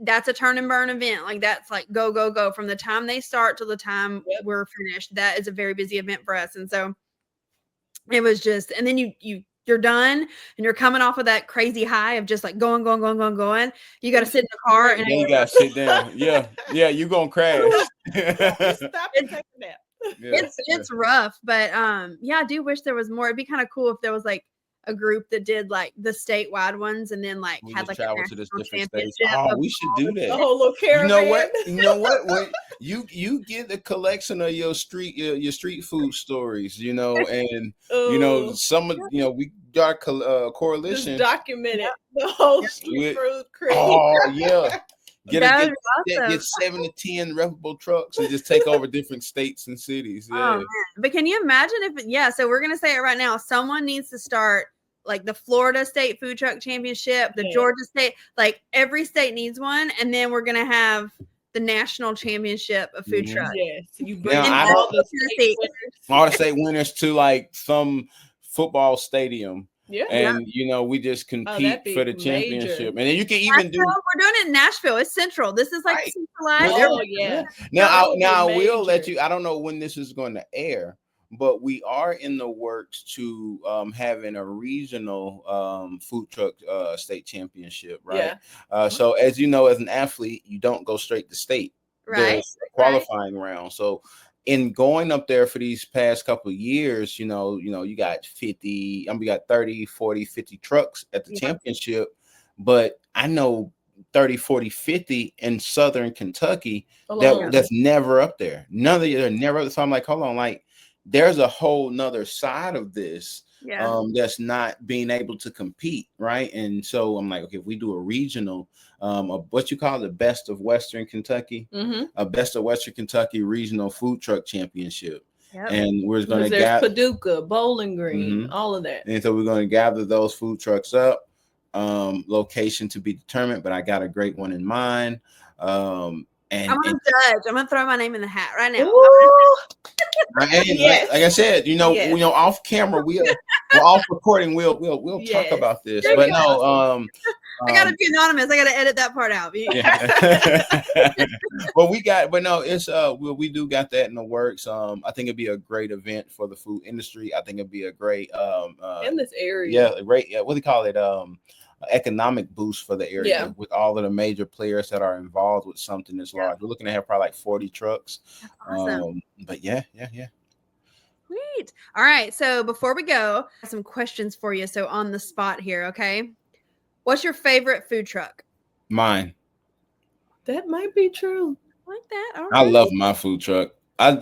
that's a turn and burn event. Like, that's like go from the time they start till the time we're finished. That is a very busy event for us. And so it was just, and then you're done and you're coming off of that crazy high of just like going. You got to sit in the car and you got to sit down. Yeah, you're going to crash. Stop and take a nap. It's rough, but I do wish there was more. It'd be kind of cool if there was like a group that did like the statewide ones and then like we had like travel a to this national different states. Oh, we should do that. The whole little caravan. You know what? When you get a collection of your street food stories, and some of we got a coalition. Just document it. The whole street food crew. Oh yeah. Get 7 to 10 reputable trucks and just take over different states and cities. Yeah. Oh, but can you imagine so we're gonna say it right now. Someone needs to start like the Florida State Food Truck Championship, the Georgia State, like every state needs one, and then we're gonna have the national championship of food trucks. Yes, you bring all the state winners to like some football stadium. Yeah, and we just compete for the championship, and then you can even do. We're doing it in Nashville. It's central. This is like centralized. Oh yeah. Now I will let you. I don't know when this is going to air, but we are in the works to having a regional food truck state championship, right? Yeah. So as you know, as an athlete, you don't go straight to state. Right. There's a qualifying round. So in going up there for these past couple of years, you got 50, we got 30, 40, 50 trucks at the championship, but I know 30, 40, 50 in Southern Kentucky that's never up there. They're never up. So I'm like, hold on, like there's a whole nother side of this that's not being able to compete, right? And so I'm like, okay, if we do a regional, what you call the best of Western Kentucky, a best of Western Kentucky regional food truck championship. Yep. And we're going to gather Paducah, Bowling Green, all of that. And so we're going to gather those food trucks up, location to be determined, but I got a great one in mind. And I'm gonna judge. I'm gonna throw my name in the hat right now. Like I said, off camera, we're off recording. We'll talk about this. But no, I gotta be anonymous. I gotta edit that part out. We do got that in the works. I think it'd be a great event for the food industry. I think it'd be a great in this area. Yeah, great. What do you call it? Economic boost for the area with all of the major players that are involved with something this large. We're looking to have probably like 40 trucks. That's awesome. But yeah. Sweet. All right. So before we go, I have some questions for you. So on the spot here, okay? What's your favorite food truck? Mine. That might be true. Like that. All right. I love my food truck. I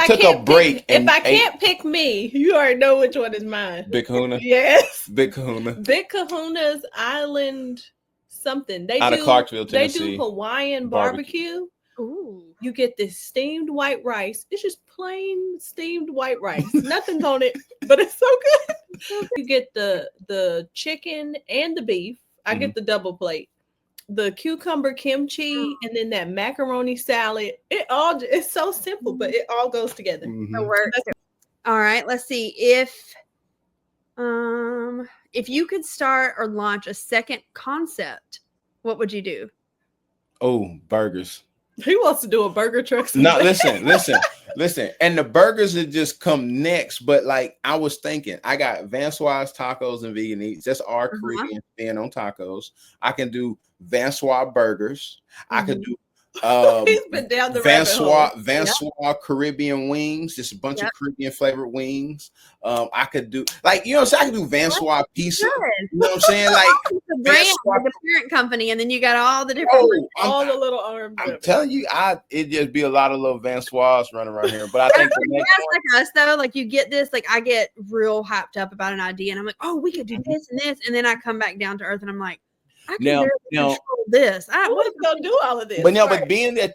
took a break. If I can't pick me, you already know which one is mine. Big Kahuna. Yes. Big Kahuna. Big Kahuna's Island something. They out of Clarksville, Tennessee. They do Hawaiian barbecue. Ooh. You get this steamed white rice. It's just plain steamed white rice. Nothing's on it, but it's so good. You get the chicken and the beef. I get the double plate. The cucumber kimchi and then that macaroni salad. It's so simple, but it all goes together. It works. All right, let's see. If you could start or launch a second concept, what would you do? Oh, burgers. He wants to do a burger truck. No, listen. And the burgers would just come next. But like I was thinking, I got Vansauwas tacos and vegan eats. That's our Caribbean spin on tacos. I can do Vansauwa burgers. I could do He's been down the rabbit hole. Vansauwa Caribbean wings, just a bunch of Caribbean flavored wings. I could do I could do Vansauwa pizza. You know what I'm saying? Like the brand, the parent company, and then you got all the different all the little arms. I'm telling you, it'd just be a lot of little Vansauwas running around here. But I think the next one, like us though, like you get this, like I get real hyped up about an idea, and I'm like, oh, we could do this and this, and then I come back down to earth, and I'm like, I can barely control this. What is gonna do all of this? But but being that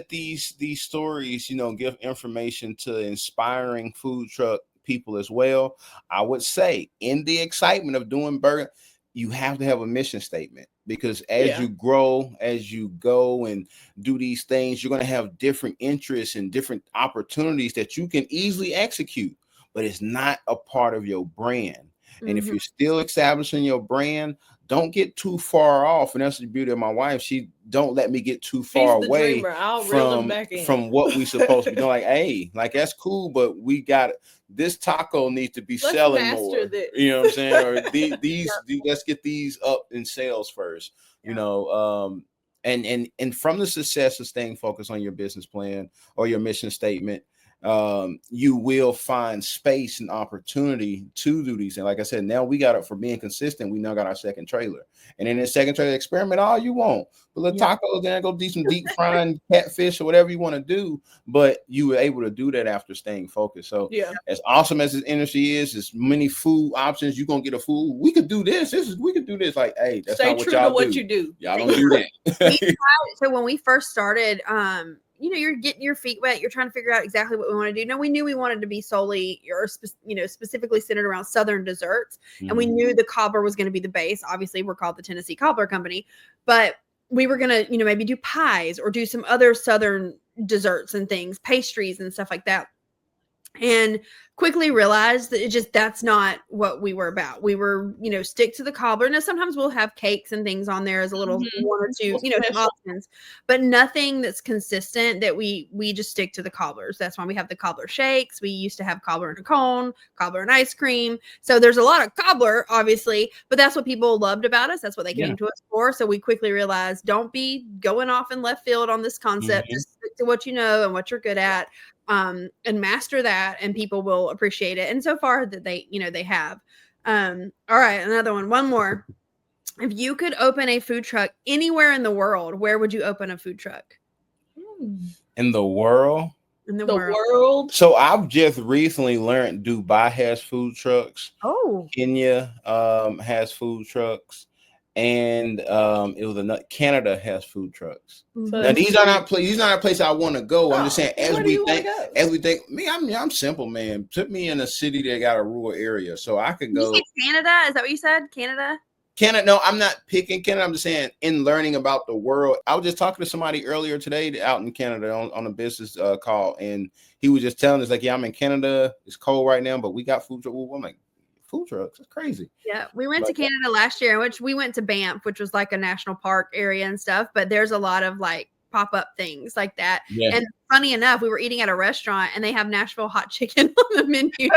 these stories, give information to inspiring food truck people as well, I would say in the excitement of doing burger, you have to have a mission statement, because as you grow, as you go and do these things, you're going to have different interests and different opportunities that you can easily execute, but it's not a part of your brand. And if you're still establishing your brand, don't get too far off. And that's the beauty of my wife. She don't let me get too far away from what we supposed to be doing. Like, hey, like that's cool, but we got this taco needs to be selling more. This. You know what I'm saying? Or these let's get these up in sales first. And from the success of staying focused on your business plan or your mission statement, you will find space and opportunity to do these. And like I said, now we got it for being consistent. We now got our second trailer, and in the second trailer, experiment all you want. But the tacos, then go do some deep frying catfish or whatever you want to do. But you were able to do that after staying focused. So as awesome as this industry is, as many food options, you're gonna get a food. We could do this. We could do this. Like, hey, that's not what y'all do. What you do. Y'all don't do that. So when we first started, you're getting your feet wet. You're trying to figure out exactly what we want to do. Now, we knew we wanted to be solely or, specifically centered around Southern desserts. And we knew the cobbler was going to be the base. Obviously, we're called the Tennessee Cobbler Company. But we were going to, maybe do pies or do some other Southern desserts and things, pastries and stuff like that. And quickly realized that that's not what we were about. We were, stick to the cobbler. Now, sometimes we'll have cakes and things on there as a little one or two, some options, but nothing that's consistent that we just stick to the cobblers. That's why we have the cobbler shakes. We used to have cobbler in a cone, cobbler and ice cream. So there's a lot of cobbler, obviously, but that's what people loved about us. That's what they came to us for. So we quickly realized, don't be going off in left field on this concept. Just stick to what you know and what you're good at. And master that, and people will appreciate it. And so far that they have. All right, another one more. If you could open a food truck anywhere in the world, where would you open a food truck? In the world? In the world. So I've just recently learned Dubai has food trucks. Oh. Kenya has food trucks. And Canada has food trucks. Now these are not a place I want to go. I'm just saying, as we think, I'm simple, man. Put me in a city that got a rural area, so I could go. You said Canada? Is that what you said? Canada? No, I'm not picking Canada. I'm just saying, in learning about the world. I was just talking to somebody earlier today out in Canada on a business call, and he was just telling us like, I'm in Canada. It's cold right now, but we got food trucks. I'm like, food trucks? It's crazy. Yeah, we went to Canada last year, which we went to Banff, which was like a national park area and stuff. But there's a lot of like pop-up things like that. Yeah. And funny enough, we were eating at a restaurant and they have Nashville hot chicken on the menu.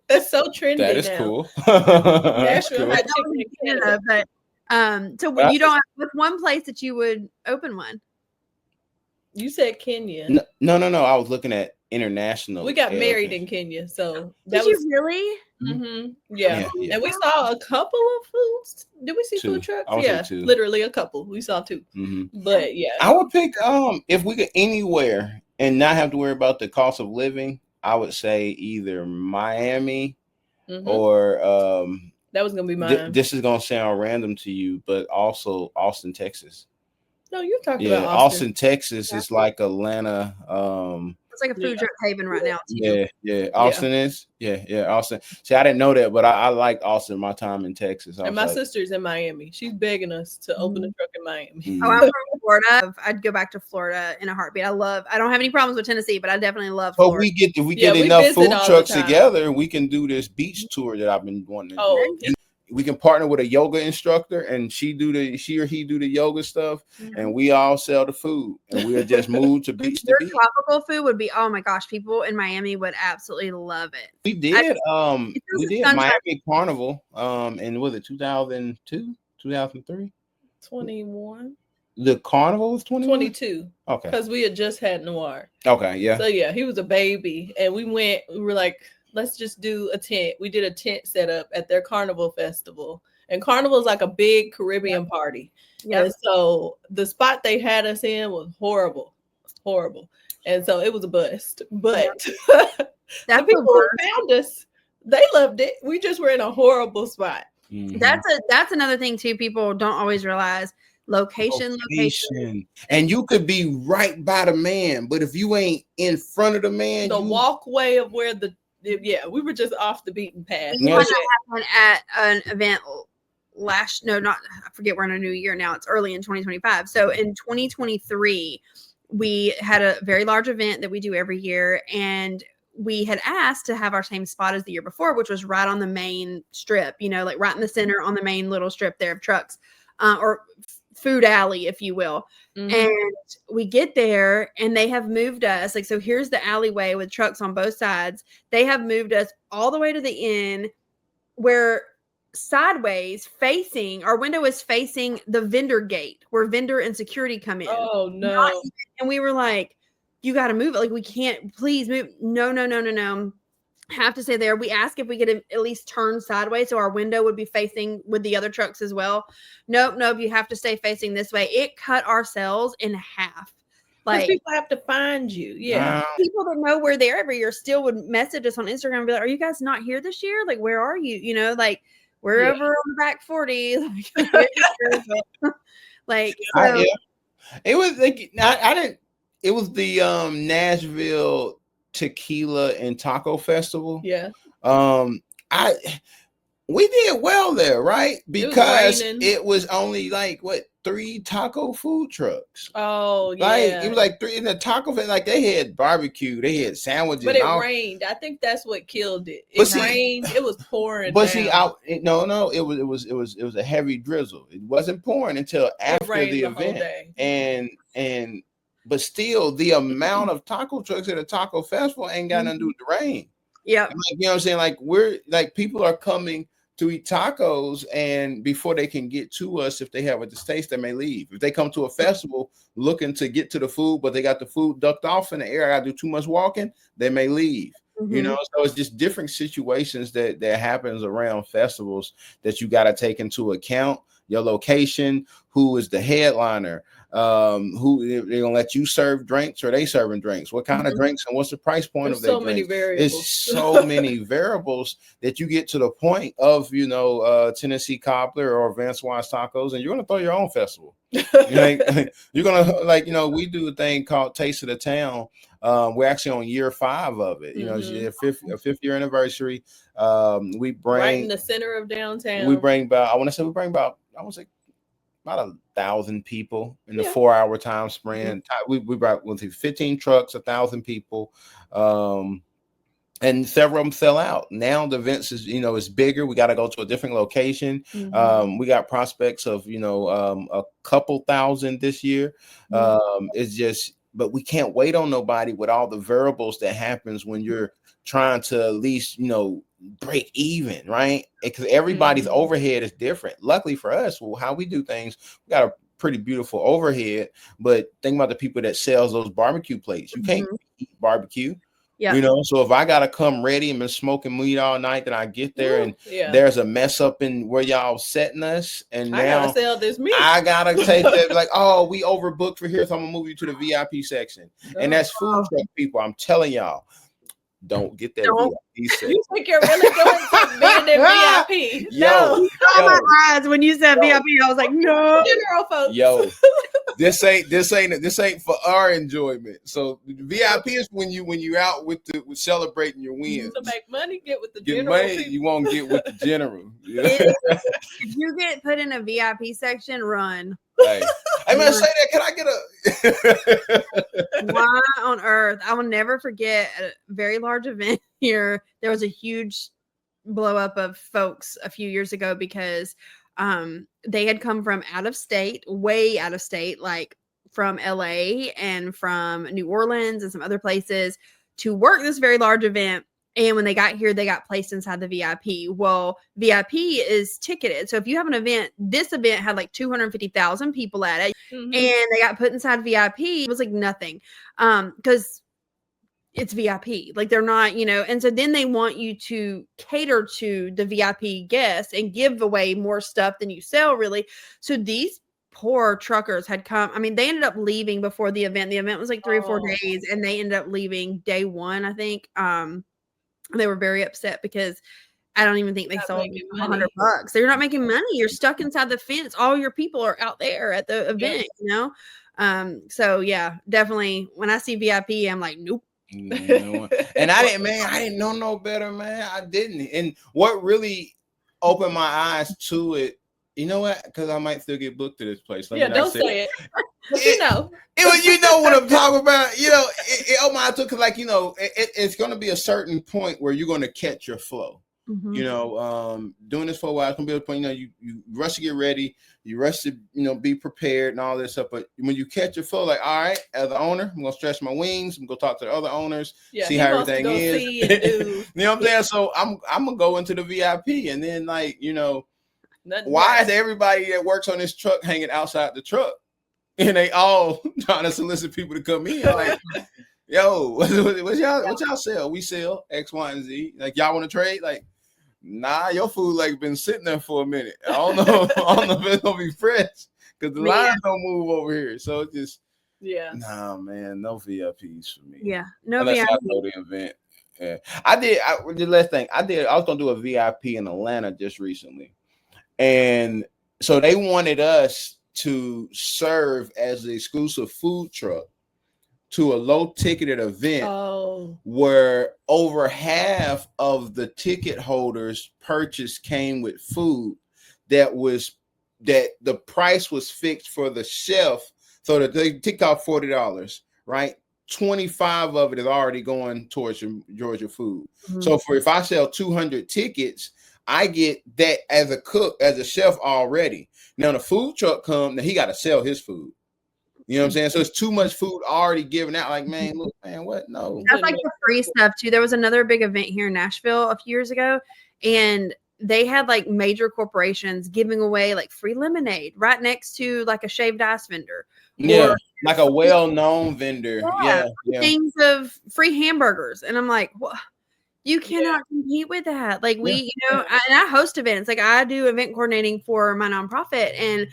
That's so trendy. That is cool. Nashville hot chicken in Canada. But so you don't with one place that you would open one. You said Kenya. No. I was looking at international. We got married in Kenya, so Did you really? Yeah. And we saw a couple of foods. Did we see food trucks? Yeah, literally a couple. We saw two. But yeah, I would pick if we could anywhere and not have to worry about the cost of living. I would say either Miami or that was gonna be mine. This is gonna sound random to you, but also Austin, Texas. No, you're talking about Austin, Texas is like Atlanta. It's like a food truck haven right now. Too. Yeah. Austin is. Yeah. Austin. See, I didn't know that, but I liked Austin. My time in Texas. And my sister's in Miami. She's begging us to open a truck in Miami. Oh, I'm from Florida. I'd go back to Florida in a heartbeat. I don't have any problems with Tennessee, but I definitely love Florida. But we get enough food trucks together, we can do this beach tour that I've been wanting to do. We can partner with a yoga instructor and she or he do the yoga stuff and we all sell the food and we'll just move to beach to beach. Tropical food would be, oh my gosh, people in Miami would absolutely love it. We did Miami Carnival and was it 2002, 2003? 21. The carnival was 21? 22. Okay. Because we had just had Noir. Okay, yeah. So yeah, he was a baby. And we were like, let's just do a tent. We did a tent setup at their carnival festival. And carnival is like a big Caribbean party. Yep. And so the spot they had us in was horrible. Horrible. And so it was a bust. But the people who found us, they loved it. We just were in a horrible spot. Mm-hmm. That's another thing too. People don't always realize location. And you could be right by the man, but if you ain't in front of the man, the walkway of where we were just off the beaten path. It happened at an event I forget, we're in a new year now. It's early in 2025. So in 2023, we had a very large event that we do every year, and we had asked to have our same spot as the year before, which was right on the main strip, like right in the center on the main little strip there of trucks, or food alley, if you will. Mm-hmm. And we get there and they have moved us. Like, so here's the alleyway with trucks on both sides. They have moved us all the way to the end where sideways facing, our window is facing the vendor gate where vendor and security come in. Oh no. And we were like, you got to move it. Like, we can't, please move. No. Have to stay there. We asked if we could at least turn sideways so our window would be facing with the other trucks as well. Nope. You have to stay facing this way. It cut ourselves in half. Like, people have to find you. Yeah. People that know we're there every year still would message us on Instagram and be like, are you guys not here this year? Like, where are you? Like, we're over on the back 40. Like, so. It was like, I didn't, it was the Nashville Tequila and Taco Festival. Yeah. We did well there, right? Because it was only like 3 taco food trucks. Oh, yeah. Like, it was like 3 in the taco, like they had barbecue, they had sandwiches. But it rained. I think that's what killed it. It rained. It was pouring. But down. It was a heavy drizzle. It wasn't pouring until after the event. But still, the amount of taco trucks at a taco festival ain't got nothing to do with the rain. Yeah. You know what I'm saying? Like, we're like, people are coming to eat tacos, and before they can get to us, if they have a distaste, they may leave. If they come to a festival looking to get to the food, but they got the food ducked off in the air, I got to do too much walking, they may leave. Mm-hmm. So it's just different situations that happens around festivals that you got to take into account. Your location, who is the headliner, who they're gonna let you serve drinks, or they serving drinks, what kind of drinks, and what's the price point of their drinks. It's so many variables that you get to the point of Tennessee Cobbler or Vansauwas tacos, and you're gonna throw your own festival. You're gonna we do a thing called Taste of the Town. We're actually on year 5 of it. It's a fifth year anniversary. We bring right in the center of downtown. We bring about I want to say about 1,000 people in the 4-hour time span. We brought 15 trucks, 1,000 people, and several of them sell out. Now the events is bigger. We got to go to a different location. Mm-hmm. We got prospects of a couple thousand this year. Mm-hmm. It's just, but we can't wait on nobody with all the variables that happens when you're trying to at least break even, right? Because everybody's overhead is different. Luckily for us, how we do things, we got a pretty beautiful overhead, but think about the people that sells those barbecue plates. You can't eat barbecue. Yeah. So if I gotta come ready and been smoking weed all night, then I get there and there's a mess up in where y'all setting us, and now I gotta sell this meat. I gotta take that, like, oh, we overbooked for here, so I'm gonna move you to the VIP section. And that's food truck people. I'm telling y'all, don't get that VIP section. You think you're really going to being in VIP? No. My eyes when you said VIP, I was like, no. General folks. Yo, this ain't for our enjoyment. So VIP is when you out with celebrating your wins. To make money, get with the general. You won't get with the general. If you get put in a VIP section, run. Hey, I'm gonna say that. Can I get a? Why on earth? I will never forget a very large event here. There was a huge blow up of folks a few years ago because they had come from out of state, way out of state, like from LA and from New Orleans and some other places to work this very large event. And when they got here, they got placed inside the VIP. Well, VIP is ticketed. So if you have an event, this event had like 250,000 people at it, and they got put inside VIP. It was like nothing, because it's VIP. Like they're not, and so then they want you to cater to the VIP guests and give away more stuff than you sell, really. So these poor truckers had come. I mean, they ended up leaving before the event. The event was like 3 or 4 days, and they ended up leaving day one, I think. They were very upset because I don't even think they sold $100. They're not making money. You're stuck inside the fence. All your people are out there at the event, So yeah, definitely when I see VIP, I'm like, nope. And I didn't know no better, man. I didn't. And what really opened my eyes to it, you know what? Because I might still get booked to this place. Don't say it. It was, what I'm talking about. It opened my eyes to it because, it's going to be a certain point where you're going to catch your flow. Doing this for a while, it's gonna be a point. You rush to get ready, you rush to be prepared and all this stuff. But when you catch your flow, like, all right, as the owner, I'm gonna stretch my wings. I'm gonna go talk to the other owners, see how everything is. You know what I'm saying? So I'm gonna go into the VIP, and then why is everybody that works on this truck hanging outside the truck, and they all trying to solicit people to come in? Like, yo, what y'all sell? We sell X, Y, and Z. Like, y'all want to trade? Like, nah, your food been sitting there for a minute. I don't know if it's gonna be fresh because the lines don't move over here. So it just nah, man, no VIPs for me. Yeah, no unless VIP. I know the event. Yeah, the last thing I was gonna do a VIP in Atlanta just recently, and so they wanted us to serve as the exclusive food truck to a low ticketed event where over half of the ticket holders purchase came with food that the price was fixed for the chef, so that they ticked off $40, right? 25 of it is already going towards your food. So if I sell 200 tickets, I get that as a cook, as a chef already. Now the food truck comes, now he got to sell his food. You know what I'm saying? So it's too much food already given out. Like, man, look, man, what? No. That's like the free stuff too. There was another big event here in Nashville a few years ago, and they had like major corporations giving away like free lemonade right next to like a shaved ice vendor. Yeah, like a well-known vendor. Yeah. Things of free hamburgers. And I'm like, what? You cannot compete with that. Like and I host events. Like I do event coordinating for my nonprofit, and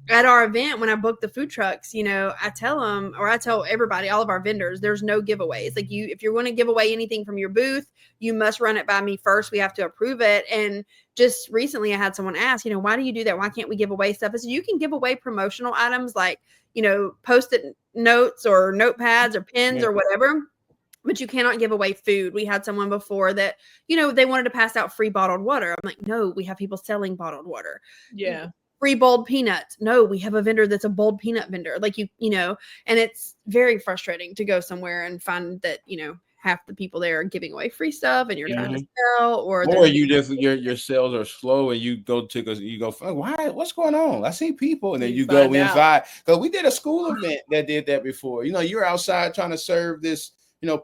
at our event, when I book the food trucks, I tell everybody, all of our vendors, there's no giveaways. Like if you're going to give away anything from your booth, you must run it by me first. We have to approve it. And just recently I had someone ask, why do you do that? Why can't we give away stuff? I said, you can give away promotional items like, Post-it notes or notepads or pens or whatever, but you cannot give away food. We had someone before that, they wanted to pass out free bottled water. I'm like, no, we have people selling bottled water. Yeah. Free boiled peanuts. No, we have a vendor that's a boiled peanut vendor. Like and it's very frustrating to go somewhere and find that, half the people there are giving away free stuff and you're trying to sell, or you just your sales are slow and you go why? What's going on? I see people, and then you go inside. Because we did a school event that did that before. You're outside trying to serve this,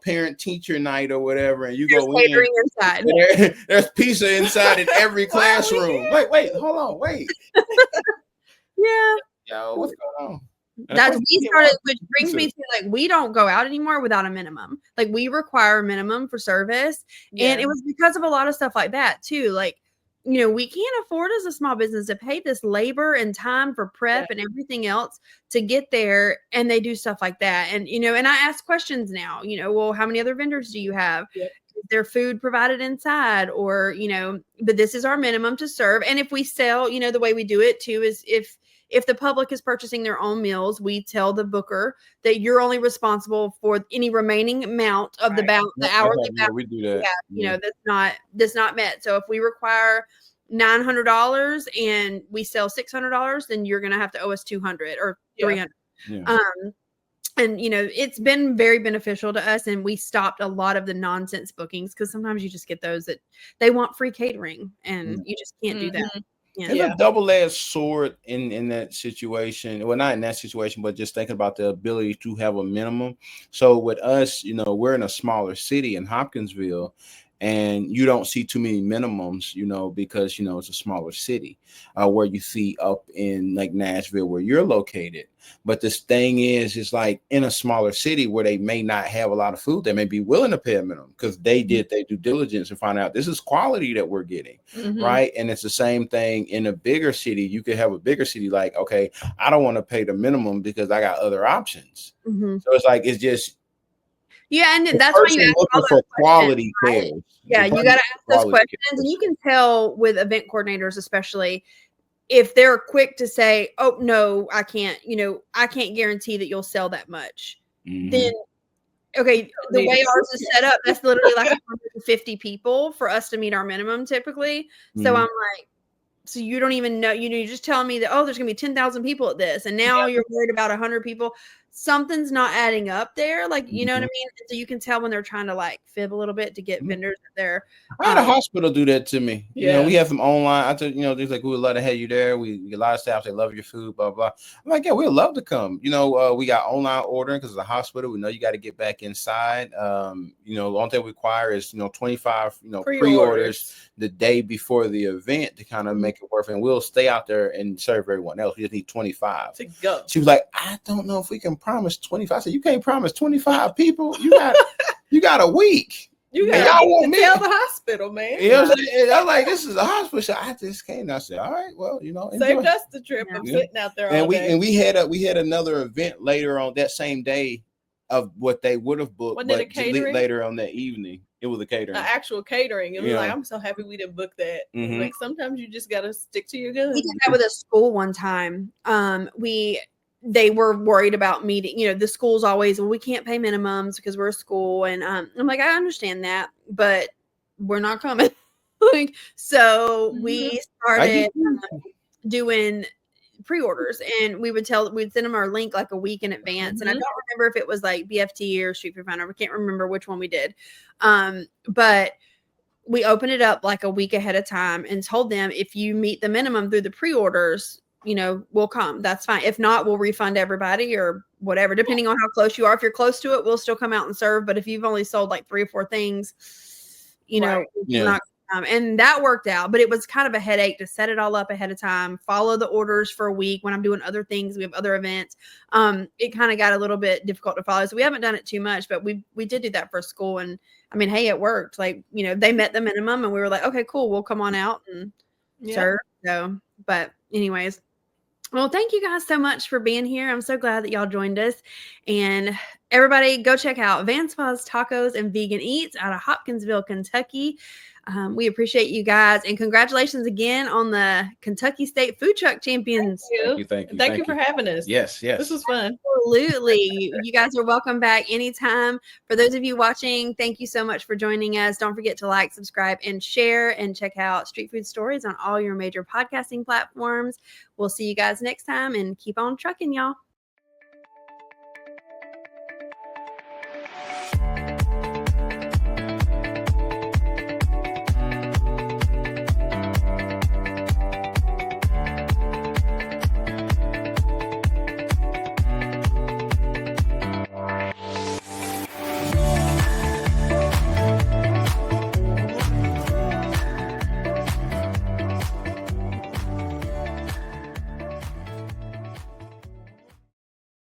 parent teacher night or whatever, and you go in inside. There's pizza inside in every classroom. Wait, hold on, wait. Yeah. Yo, what's going on? Which brings me to we don't go out anymore without a minimum. Like we require a minimum for service. And it was because of a lot of stuff like that too. Like, we can't afford as a small business to pay this labor and time for prep and everything else to get there. And they do stuff like that. And, and I ask questions now, well, how many other vendors do you have? Is there food provided inside? Or, but this is our minimum to serve. And if we sell, the way we do it too is if the public is purchasing their own meals, we tell the booker that you're only responsible for any remaining amount of the hourly balance. We do that. That's not met. So if we require $900 and we sell $600, then you're going to have to owe us $200 or $300. Yeah. And it's been very beneficial to us, and we stopped a lot of the nonsense bookings because sometimes you just get those that they want free catering, and you just can't do that. It's a double-edged sword in that situation. Well, not in that situation, but just thinking about the ability to have a minimum. So with us, we're in a smaller city in Hopkinsville, and you don't see too many minimums, because it's a smaller city, where you see up in like Nashville where you're located. But this thing is like in a smaller city where they may not have a lot of food, they may be willing to pay a minimum because they did their due diligence and find out this is quality that we're getting, right? And it's the same thing in a bigger city. You could have a bigger city like, okay, I don't want to pay the minimum because I got other options. So it's like, it's just, yeah, and that's why you ask all looking for quality cares. Right? Yeah, you got to ask those questions, and you can tell with event coordinators, especially if they're quick to say, "Oh no, I can't," I can't guarantee that you'll sell that much. Then, okay, the way ours is set up, that's literally like 150 people for us to meet our minimum typically. So I'm like, so you don't even know, you're just telling me that, oh, there's gonna be 10,000 people at this, and now you're worried about 100 people. Something's not adding up there, like, you know what I mean? So you can tell when they're trying to like fib a little bit to get vendors there. I had a hospital do that to me. We have some online. I told they're like, we would love to have you there. We get a lot of staff. They love your food. Blah blah. I'm like, yeah, we'd love to come. We got online ordering because it's a hospital. We know you got to get back inside. The only thing we require is 25 pre-orders the day before the event to kind of make it work. And we'll stay out there and serve everyone else. We just need 25 to go. She was like, I don't know if we can promise 25. I said, you can't promise 25 people. You got a week. You got to tell the hospital, man. I was like, this is a hospital. So I just came. I said, all right, well, saved us the trip of sitting out there all day. And we had another event later on that same day of what they would have booked, Wasn't it a catering? Later on that evening. It was a catering. An actual catering. It was like, I'm so happy we didn't book that. Like, sometimes you just got to stick to your guns. We did that with a school one time. They were worried about meeting, the school's always, well, we can't pay minimums because we're a school. And I'm like, I understand that, but we're not coming. So we started doing pre-orders, and we'd send them our link like a week in advance. And I don't remember if it was like BFT or Street Food Finder. I can't remember which one we did. But we opened it up like a week ahead of time and told them, if you meet the minimum through the pre-orders, we'll come. That's fine. If not, we'll refund everybody or whatever, depending on how close you are. If you're close to it, we'll still come out and serve. But if you've only sold like 3 or 4 things, you're not. And that worked out, but it was kind of a headache to set it all up ahead of time, follow the orders for a week when I'm doing other things. We have other events. It kind of got a little bit difficult to follow. So we haven't done it too much, but we did do that for school. And I mean, hey, it worked. Like, they met the minimum and we were like, okay, cool. We'll come on out and serve. So, but anyways, well, thank you guys so much for being here. I'm so glad that y'all joined us. And everybody go check out Vansauwas Tacos and Vegan Eats out of Hopkinsville, Kentucky. We appreciate you guys. And congratulations again on the Kentucky State Food Truck Champions. Thank you for having us. Yes. This was fun. Absolutely. You guys are welcome back anytime. For those of you watching, thank you so much for joining us. Don't forget to like, subscribe, and share, and check out Street Food Stories on all your major podcasting platforms. We'll see you guys next time, and keep on trucking, y'all.